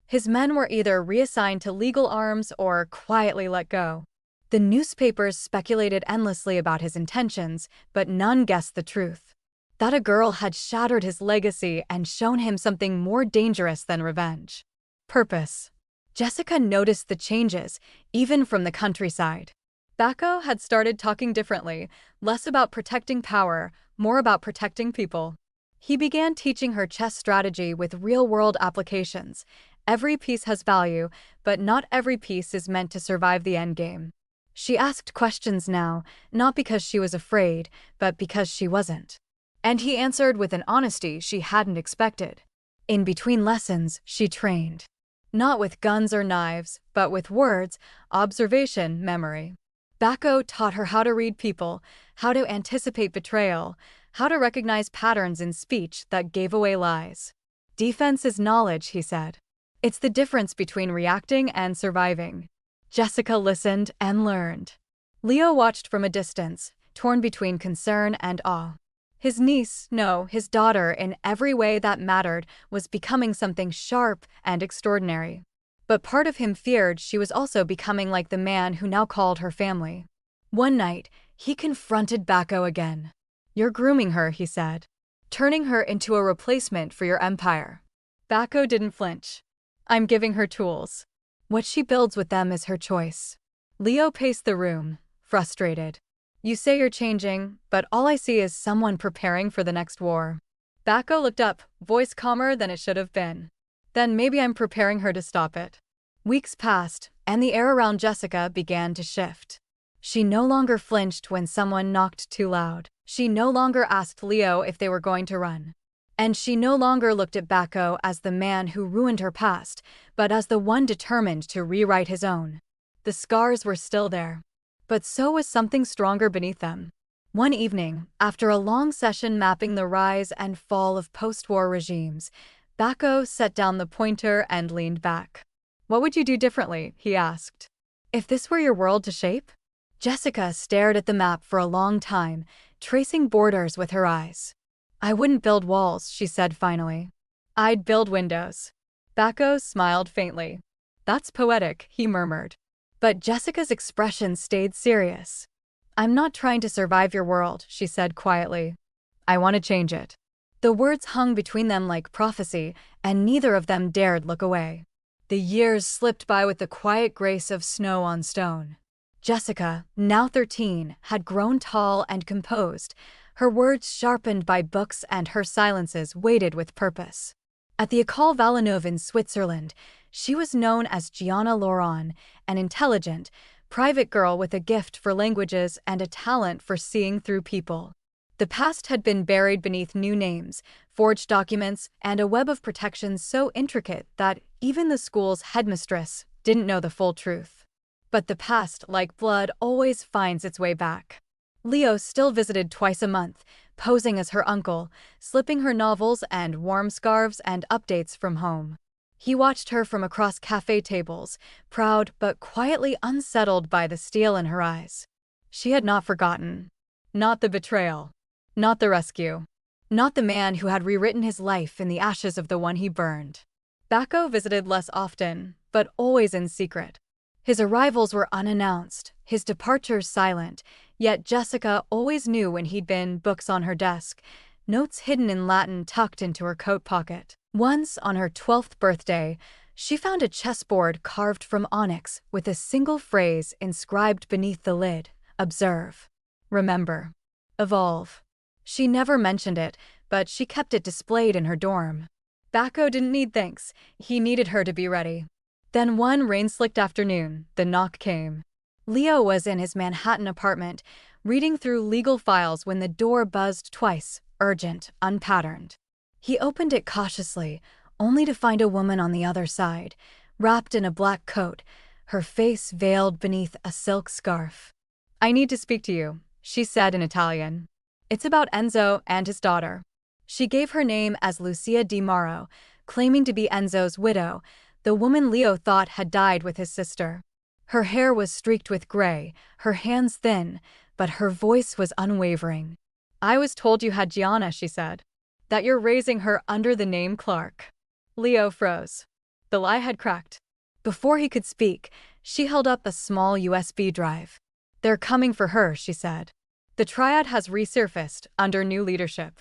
A: His men were either reassigned to legal arms or quietly let go. The newspapers speculated endlessly about his intentions, but none guessed the truth. That a girl had shattered his legacy and shown him something more dangerous than revenge. Purpose. Jessica noticed the changes, even from the countryside. Bacco had started talking differently, less about protecting power, more about protecting people. He began teaching her chess strategy with real-world applications. Every piece has value, but not every piece is meant to survive the endgame. She asked questions now, not because she was afraid, but because she wasn't. And he answered with an honesty she hadn't expected. In between lessons, she trained. Not with guns or knives, but with words, observation, memory. Bacco taught her how to read people, how to anticipate betrayal, how to recognize patterns in speech that gave away lies. "Defense is knowledge," he said. "It's the difference between reacting and surviving." Jessica listened and learned. Leo watched from a distance, torn between concern and awe. His niece, no, his daughter, in every way that mattered, was becoming something sharp and extraordinary. But part of him feared she was also becoming like the man who now called her family. One night, he confronted Bacco again. "You're grooming her," he said. "Turning her into a replacement for your empire." Bacco didn't flinch. "I'm giving her tools. What she builds with them is her choice." Leo paced the room, frustrated. "You say you're changing, but all I see is someone preparing for the next war." Bacco looked up, voice calmer than it should have been. "Then maybe I'm preparing her to stop it." Weeks passed, and the air around Jessica began to shift. She no longer flinched when someone knocked too loud. She no longer asked Leo if they were going to run. And she no longer looked at Bacco as the man who ruined her past, but as the one determined to rewrite his own. The scars were still there, but so was something stronger beneath them. One evening, after a long session mapping the rise and fall of post-war regimes, Bacco set down the pointer and leaned back. "What would you do differently?" he asked. "If this were your world to shape?" Jessica stared at the map for a long time, tracing borders with her eyes. "I wouldn't build walls," she said finally. "I'd build windows." Bacco smiled faintly. "That's poetic," he murmured. But Jessica's expression stayed serious. "I'm not trying to survive your world," she said quietly. "I want to change it." The words hung between them like prophecy, and neither of them dared look away. The years slipped by with the quiet grace of snow on stone. Jessica, now 13, had grown tall and composed, her words sharpened by books and her silences weighted with purpose. At the École Valleneuve in Switzerland, she was known as Gianna Laurent, an intelligent, private girl with a gift for languages and a talent for seeing through people. The past had been buried beneath new names, forged documents, and a web of protections so intricate that even the school's headmistress didn't know the full truth. But the past, like blood, always finds its way back. Leo still visited twice a month, posing as her uncle, slipping her novels and warm scarves and updates from home. He watched her from across cafe tables, proud but quietly unsettled by the steel in her eyes. She had not forgotten. Not the betrayal. Not the rescue. Not the man who had rewritten his life in the ashes of the one he burned. Bacco visited less often, but always in secret. His arrivals were unannounced, his departures silent, yet Jessica always knew when he'd been, books on her desk, notes hidden in Latin tucked into her coat pocket. Once, on her 12th birthday, she found a chessboard carved from onyx with a single phrase inscribed beneath the lid: "Observe. Remember. Evolve." She never mentioned it, but she kept it displayed in her dorm. Bacco didn't need thanks, he needed her to be ready. Then one rain-slicked afternoon, the knock came. Leo was in his Manhattan apartment, reading through legal files when the door buzzed twice, urgent, unpatterned. He opened it cautiously, only to find a woman on the other side, wrapped in a black coat, her face veiled beneath a silk scarf. "I need to speak to you," she said in Italian. "It's about Enzo and his daughter." She gave her name as Lucia Di Mauro, claiming to be Enzo's widow, the woman Leo thought had died with his sister. Her hair was streaked with gray, her hands thin, but her voice was unwavering. "I was told you had Gianna," she said. "That you're raising her under the name Clarke." Leo froze. The lie had cracked. Before he could speak, she held up a small USB drive. "They're coming for her," she said. "The triad has resurfaced under new leadership.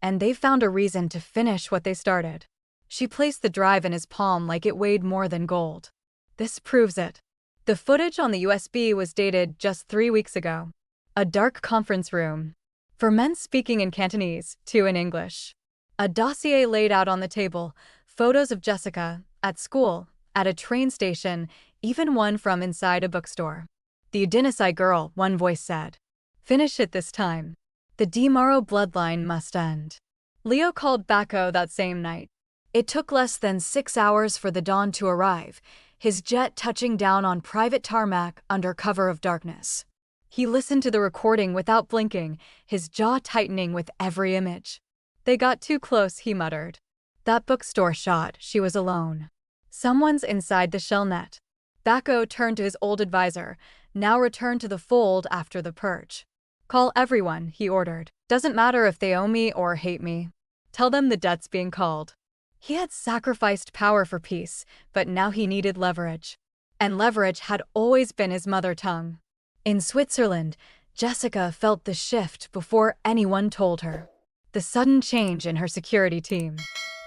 A: And they've found a reason to finish what they started." She placed the drive in his palm like it weighed more than gold. "This proves it." The footage on the USB was dated just 3 weeks ago. A dark conference room. For men speaking in Cantonese, 2 in English. A dossier laid out on the table, photos of Jessica, at school, at a train station, even one from inside a bookstore. "The Udinesi girl," one voice said. "Finish it this time. The Di Mauro bloodline must end." Leo called Bacco that same night. It took less than 6 hours for the dawn to arrive, his jet touching down on private tarmac under cover of darkness. He listened to the recording without blinking, his jaw tightening with every image. "They got too close," he muttered. "That bookstore shot, she was alone. Someone's inside the shell net." Bacco turned to his old advisor, now returned to the fold after the purge. "Call everyone," he ordered. "Doesn't matter if they owe me or hate me. Tell them the debt's being called." He had sacrificed power for peace, but now he needed leverage. And leverage had always been his mother tongue. In Switzerland, Jessica felt the shift before anyone told her. The sudden change in her security team.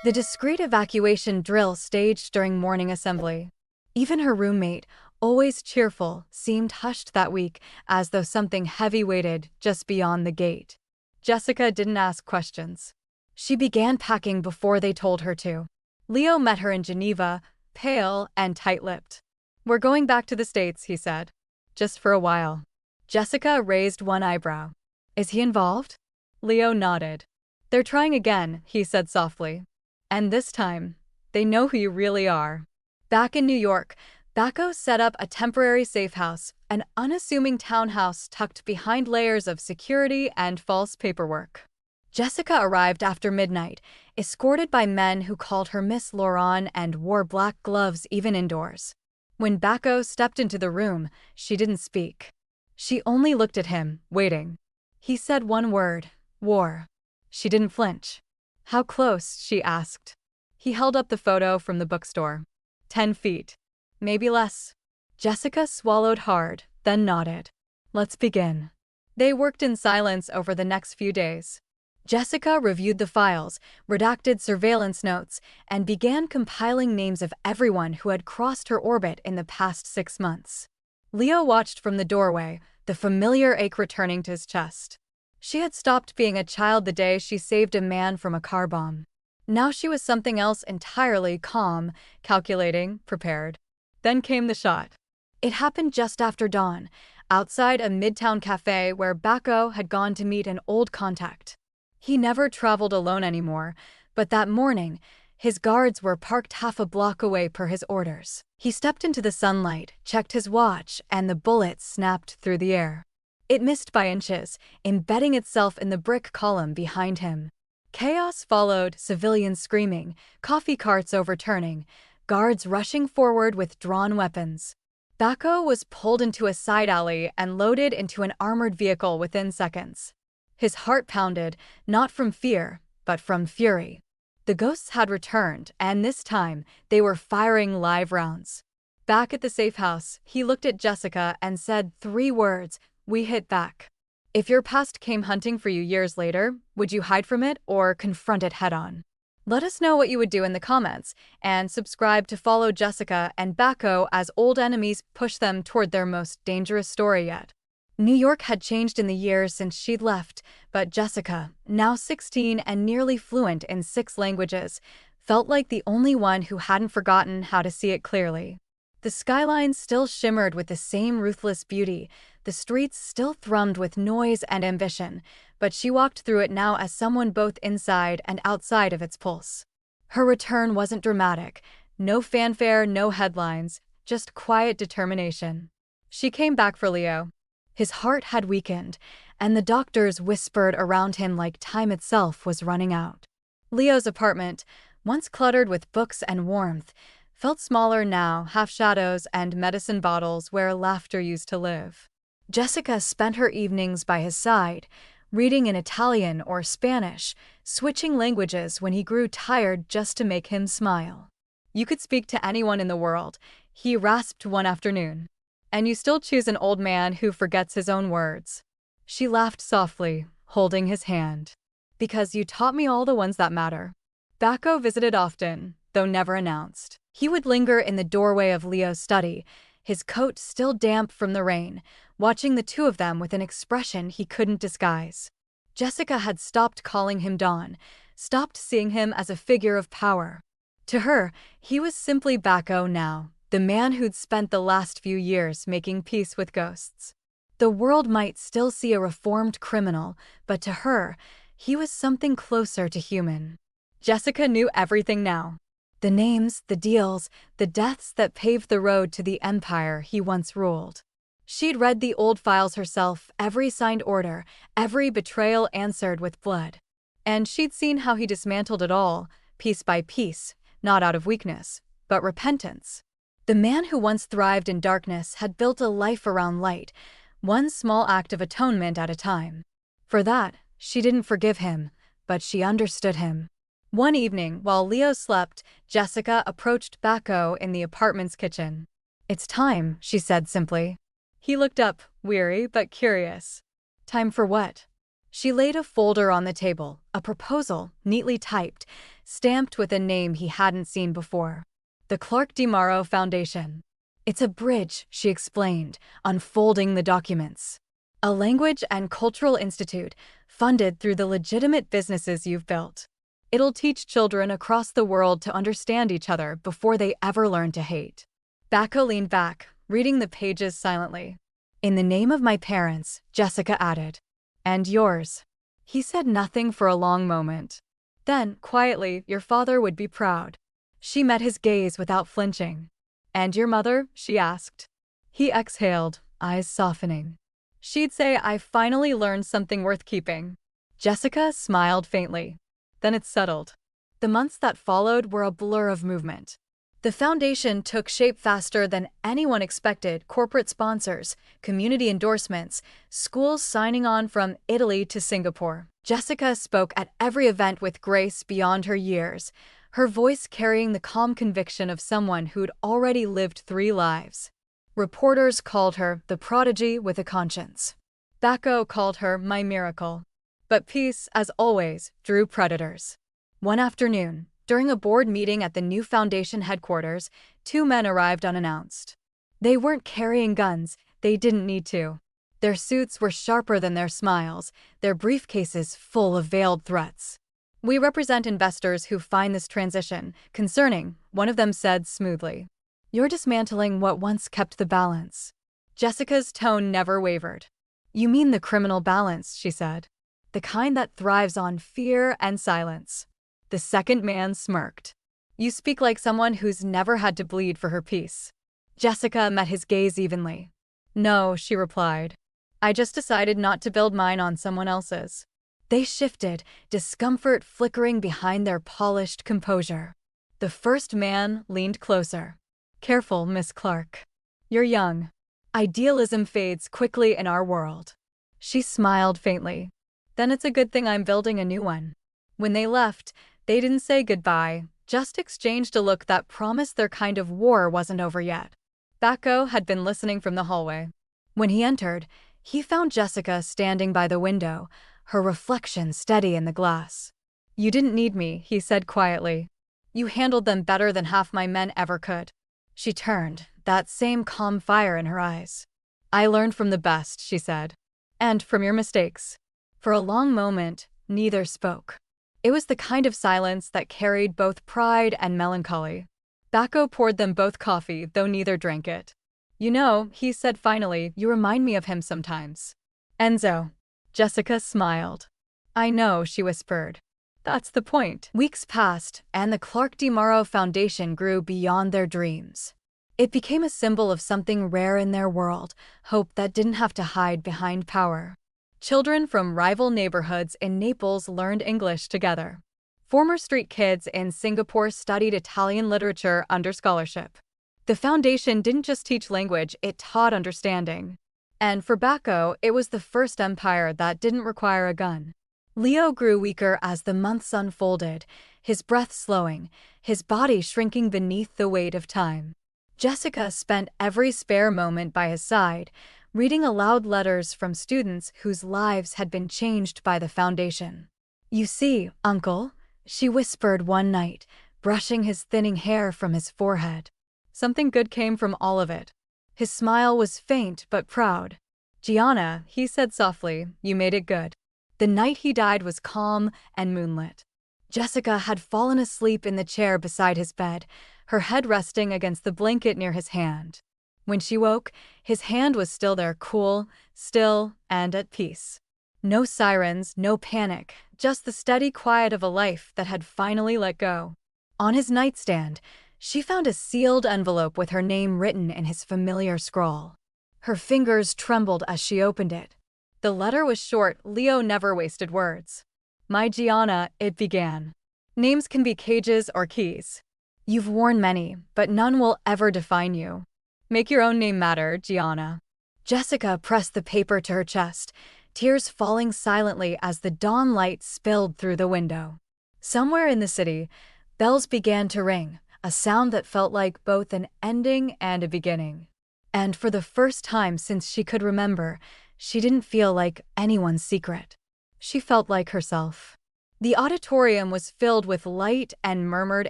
A: The discreet evacuation drill staged during morning assembly. Even her roommate, always cheerful, seemed hushed that week, as though something heavy waited just beyond the gate. Jessica didn't ask questions. She began packing before they told her to. Leo met her in Geneva, pale and tight-lipped. "We're going back to the States," he said. "Just for a while." Jessica raised one eyebrow. "Is he involved?" Leo nodded. "They're trying again," he said softly. "And this time, they know who you really are." Back in New York, Bacco set up a temporary safe house, an unassuming townhouse tucked behind layers of security and false paperwork. Jessica arrived after midnight, escorted by men who called her Miss Laurent and wore black gloves even indoors. When Bacco stepped into the room, she didn't speak. She only looked at him, waiting. He said one word, "War." She didn't flinch. "How close?" she asked. He held up the photo from the bookstore. 10 feet. Maybe less. Jessica swallowed hard, then nodded. "Let's begin." They worked in silence over the next few days. Jessica reviewed the files, redacted surveillance notes, and began compiling names of everyone who had crossed her orbit in the past 6 months. Leo watched from the doorway, the familiar ache returning to his chest. She had stopped being a child the day she saved a man from a car bomb. Now she was something else entirely, calm, calculating, prepared. Then came the shot. It happened just after dawn, outside a midtown cafe where Bacco had gone to meet an old contact. He never traveled alone anymore, but that morning, his guards were parked half a block away per his orders. He stepped into the sunlight, checked his watch, and the bullet snapped through the air. It missed by inches, embedding itself in the brick column behind him. Chaos followed, civilians screaming, coffee carts overturning, guards rushing forward with drawn weapons. Bacco was pulled into a side alley and loaded into an armored vehicle within seconds. His heart pounded, not from fear, but from fury. The ghosts had returned, and this time, they were firing live rounds. Back at the safe house, he looked at Jessica and said 3 words, "We hit back." If your past came hunting for you years later, would you hide from it or confront it head-on? Let us know what you would do in the comments, and subscribe to follow Jessica and Bacco as old enemies push them toward their most dangerous story yet. New York had changed in the years since she'd left, but Jessica, now 16 and nearly fluent in 6 languages, felt like the only one who hadn't forgotten how to see it clearly. The skyline still shimmered with the same ruthless beauty, the streets still thrummed with noise and ambition, but she walked through it now as someone both inside and outside of its pulse. Her return wasn't dramatic. No fanfare, no headlines, just quiet determination. She came back for Leo. His heart had weakened, and the doctors whispered around him like time itself was running out. Leo's apartment, once cluttered with books and warmth, felt smaller now, half shadows and medicine bottles where laughter used to live. Jessica spent her evenings by his side, reading in Italian or Spanish, switching languages when he grew tired just to make him smile. "You could speak to anyone in the world," he rasped one afternoon. "And you still choose an old man who forgets his own words." She laughed softly, holding his hand. "Because you taught me all the ones that matter." Bacco visited often, though never announced. He would linger in the doorway of Leo's study, his coat still damp from the rain, watching the two of them with an expression he couldn't disguise. Jessica had stopped calling him Don, stopped seeing him as a figure of power. To her, he was simply Bacco now, the man who'd spent the last few years making peace with ghosts. The world might still see a reformed criminal, but to her, he was something closer to human. Jessica knew everything now. The names, the deals, the deaths that paved the road to the empire he once ruled. She'd read the old files herself, every signed order, every betrayal answered with blood. And she'd seen how he dismantled it all, piece by piece, not out of weakness, but repentance. The man who once thrived in darkness had built a life around light, one small act of atonement at a time. For that, she didn't forgive him, but she understood him. One evening, while Leo slept, Jessica approached Bacco in the apartment's kitchen. "It's time," she said simply. He looked up, weary but curious. "Time for what?" She laid a folder on the table, a proposal, neatly typed, stamped with a name he hadn't seen before. The Clarke DiMauro Foundation. "It's a bridge," she explained, unfolding the documents. "A language and cultural institute, funded through the legitimate businesses you've built. It'll teach children across the world to understand each other before they ever learn to hate." Bacco leaned back, reading the pages silently. "In the name of my parents," Jessica added. "And yours." He said nothing for a long moment. Then, quietly, "Your father would be proud." She met his gaze without flinching. "And your mother?" she asked. He exhaled, eyes softening. "She'd say I finally learned something worth keeping." Jessica smiled faintly. Then it settled. The months that followed were a blur of movement. The foundation took shape faster than anyone expected: corporate sponsors, community endorsements, schools signing on from Italy to Singapore. Jessica spoke at every event with grace beyond her years, her voice carrying the calm conviction of someone who'd already lived 3 lives. Reporters called her the prodigy with a conscience. Bacco called her my miracle. But peace, as always, drew predators. One afternoon, during a board meeting at the new foundation headquarters, 2 men arrived unannounced. They weren't carrying guns, they didn't need to. Their suits were sharper than their smiles, their briefcases full of veiled threats. "We represent investors who find this transition concerning," one of them said smoothly. "You're dismantling what once kept the balance." Jessica's tone never wavered. "You mean the criminal balance," she said. "The kind that thrives on fear and silence." The second man smirked. "You speak like someone who's never had to bleed for her peace." Jessica met his gaze evenly. "No," she replied. "I just decided not to build mine on someone else's." They shifted, discomfort flickering behind their polished composure. The first man leaned closer. "Careful, Miss Clarke. You're young. Idealism fades quickly in our world." She smiled faintly. "Then it's a good thing I'm building a new one." When they left, they didn't say goodbye, just exchanged a look that promised their kind of war wasn't over yet. Bacco had been listening from the hallway. When he entered, he found Jessica standing by the window, her reflection steady in the glass. "You didn't need me," he said quietly. "You handled them better than half my men ever could." She turned, that same calm fire in her eyes. I learned from the best, she said. And from your mistakes. For a long moment, neither spoke. It was the kind of silence that carried both pride and melancholy. Bacco poured them both coffee, though neither drank it. You know, he said finally, you remind me of him sometimes. Enzo. Jessica smiled. I know, she whispered. That's the point. Weeks passed, and the Clarke DiMauro Foundation grew beyond their dreams. It became a symbol of something rare in their world, hope that didn't have to hide behind power. Children from rival neighborhoods in Naples learned English together. Former street kids in Singapore studied Italian literature under scholarship. The foundation didn't just teach language, it taught understanding. And for Bacco, it was the first empire that didn't require a gun. Leo grew weaker as the months unfolded, his breath slowing, his body shrinking beneath the weight of time. Jessica spent every spare moment by his side, reading aloud letters from students whose lives had been changed by the foundation. You see, Uncle, she whispered one night, brushing his thinning hair from his forehead. Something good came from all of it. His smile was faint but proud. Gianna, he said softly, you made it good. The night he died was calm and moonlit. Jessica had fallen asleep in the chair beside his bed, her head resting against the blanket near his hand. When she woke, his hand was still there, cool, still, and at peace. No sirens, no panic, just the steady quiet of a life that had finally let go. On his nightstand, she found a sealed envelope with her name written in his familiar scrawl. Her fingers trembled as she opened it. The letter was short. Leo never wasted words. My Gianna, it began. Names can be cages or keys. You've worn many, but none will ever define you. Make your own name matter, Gianna. Jessica pressed the paper to her chest, tears falling silently as the dawn light spilled through the window. Somewhere in the city, bells began to ring, a sound that felt like both an ending and a beginning. And for the first time since she could remember, she didn't feel like anyone's secret. She felt like herself. The auditorium was filled with light and murmured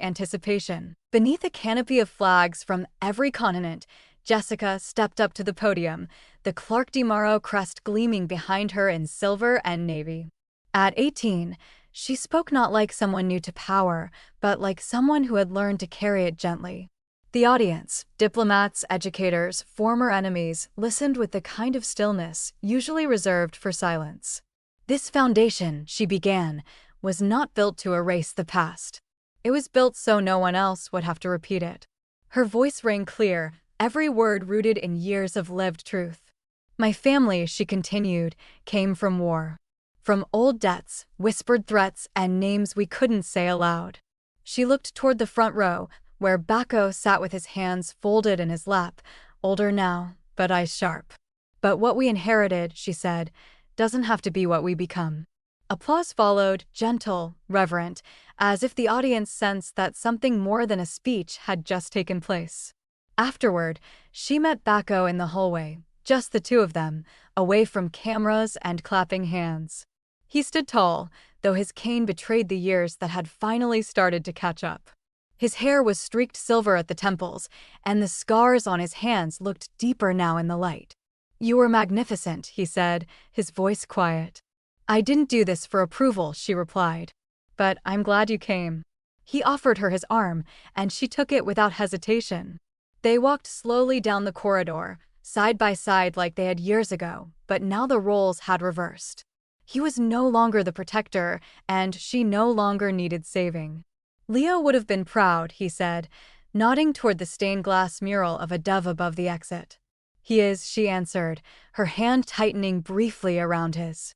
A: anticipation. Beneath a canopy of flags from every continent, Jessica stepped up to the podium, the Clarke DiMauro crest gleaming behind her in silver and navy. At 18, she spoke not like someone new to power, but like someone who had learned to carry it gently. The audience, diplomats, educators, former enemies, listened with the kind of stillness usually reserved for silence. This foundation, she began, was not built to erase the past. It was built so no one else would have to repeat it. Her voice rang clear, every word rooted in years of lived truth. My family, she continued, came from war. From old debts, whispered threats, and names we couldn't say aloud. She looked toward the front row, where Bacco sat with his hands folded in his lap, older now, but eyes sharp. But what we inherited, she said, doesn't have to be what we become. Applause followed, gentle, reverent, as if the audience sensed that something more than a speech had just taken place. Afterward, she met Bacco in the hallway, just the two of them, away from cameras and clapping hands. He stood tall, though his cane betrayed the years that had finally started to catch up. His hair was streaked silver at the temples, and the scars on his hands looked deeper now in the light. You were magnificent, he said, his voice quiet. I didn't do this for approval, she replied. But I'm glad you came. He offered her his arm, and she took it without hesitation. They walked slowly down the corridor, side by side like they had years ago, but now the roles had reversed. He was no longer the protector, and she no longer needed saving. Leo would have been proud, he said, nodding toward the stained glass mural of a dove above the exit. He is, she answered, her hand tightening briefly around his.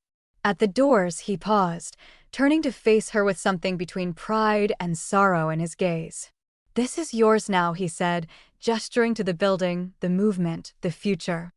A: At the doors, he paused, turning to face her with something between pride and sorrow in his gaze. This is yours now, he said, gesturing to the building, the movement, the future.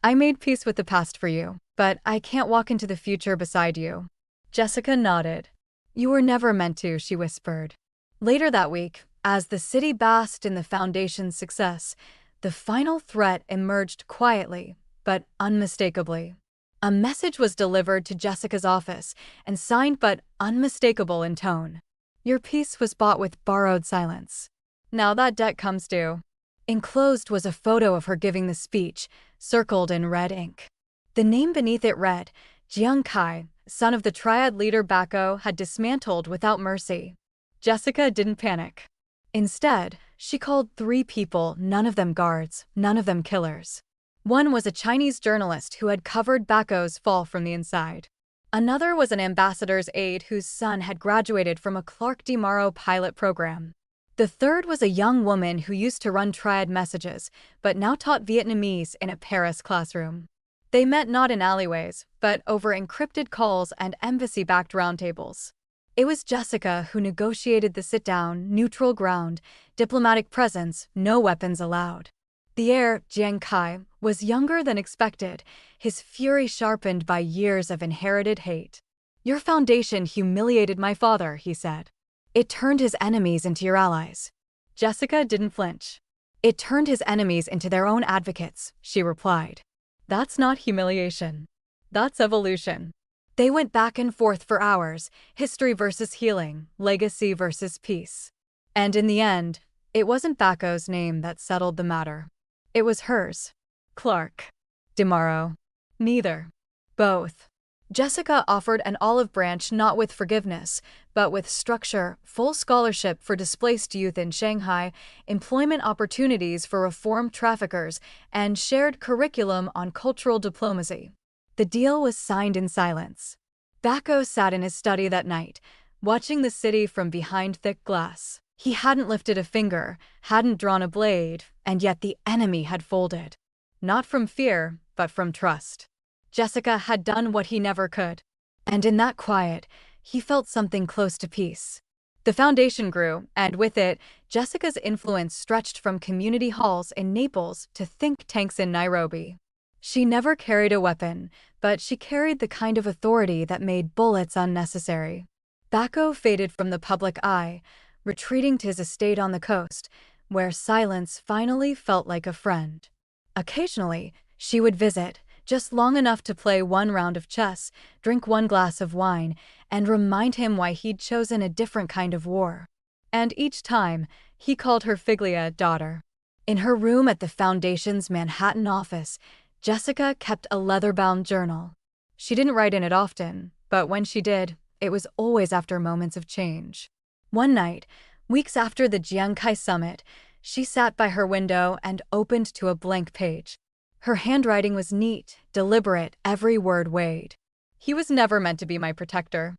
A: I made peace with the past for you, but I can't walk into the future beside you. Jessica nodded. You were never meant to, she whispered. Later that week, as the city basked in the foundation's success, the final threat emerged quietly, but unmistakably. A message was delivered to Jessica's office and signed but unmistakable in tone. Your peace was bought with borrowed silence. Now that debt comes due. Enclosed was a photo of her giving the speech, circled in red ink. The name beneath it read, Jiang Kai, son of the triad leader Bacco, had dismantled without mercy. Jessica didn't panic. Instead, she called 3 people, none of them guards, none of them killers. One was a Chinese journalist who had covered Bacco's fall from the inside. Another was an ambassador's aide whose son had graduated from a Clarke DeMauro pilot program. The third was a young woman who used to run triad messages, but now taught Vietnamese in a Paris classroom. They met not in alleyways, but over encrypted calls and embassy-backed roundtables. It was Jessica who negotiated the sit-down, neutral ground, diplomatic presence, no weapons allowed. The heir, Jiang Kai, was younger than expected, his fury sharpened by years of inherited hate. "Your foundation humiliated my father," he said. "It turned his enemies into your allies." Jessica didn't flinch. "It turned his enemies into their own advocates," she replied. "That's not humiliation. That's evolution." They went back and forth for hours, history versus healing, legacy versus peace. And in the end, it wasn't Bacco's name that settled the matter. It was hers. Clarke. DeMauro. Neither. Both. Jessica offered an olive branch not with forgiveness, but with structure, full scholarship for displaced youth in Shanghai, employment opportunities for reformed traffickers, and shared curriculum on cultural diplomacy. The deal was signed in silence. Bacco sat in his study that night, watching the city from behind thick glass. He hadn't lifted a finger, hadn't drawn a blade, and yet the enemy had folded. Not from fear, but from trust. Jessica had done what he never could. And in that quiet, he felt something close to peace. The foundation grew, and with it, Jessica's influence stretched from community halls in Naples to think tanks in Nairobi. She never carried a weapon, but she carried the kind of authority that made bullets unnecessary. Bacco faded from the public eye, retreating to his estate on the coast, where silence finally felt like a friend. Occasionally, she would visit, just long enough to play one round of chess, drink one glass of wine, and remind him why he'd chosen a different kind of war. And each time, he called her Figlia, daughter. In her room at the Foundation's Manhattan office, Jessica kept a leather-bound journal. She didn't write in it often, but when she did, it was always after moments of change. One night, weeks after the Jiang Kai summit, she sat by her window and opened to a blank page. Her handwriting was neat, deliberate, every word weighed. "He was never meant to be my protector.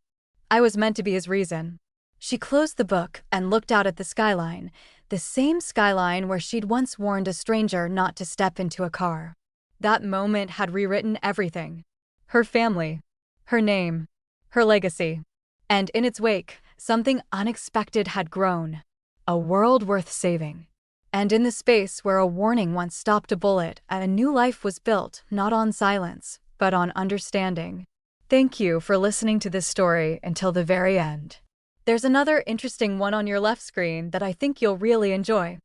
A: I was meant to be his reason." She closed the book and looked out at the skyline, the same skyline where she'd once warned a stranger not to step into a car. That moment had rewritten everything. Her family, her name, her legacy. And in its wake, something unexpected had grown. A world worth saving. And in the space where a warning once stopped a bullet, a new life was built, not on silence, but on understanding. Thank you for listening to this story until the very end. There's another interesting one on your left screen that I think you'll really enjoy.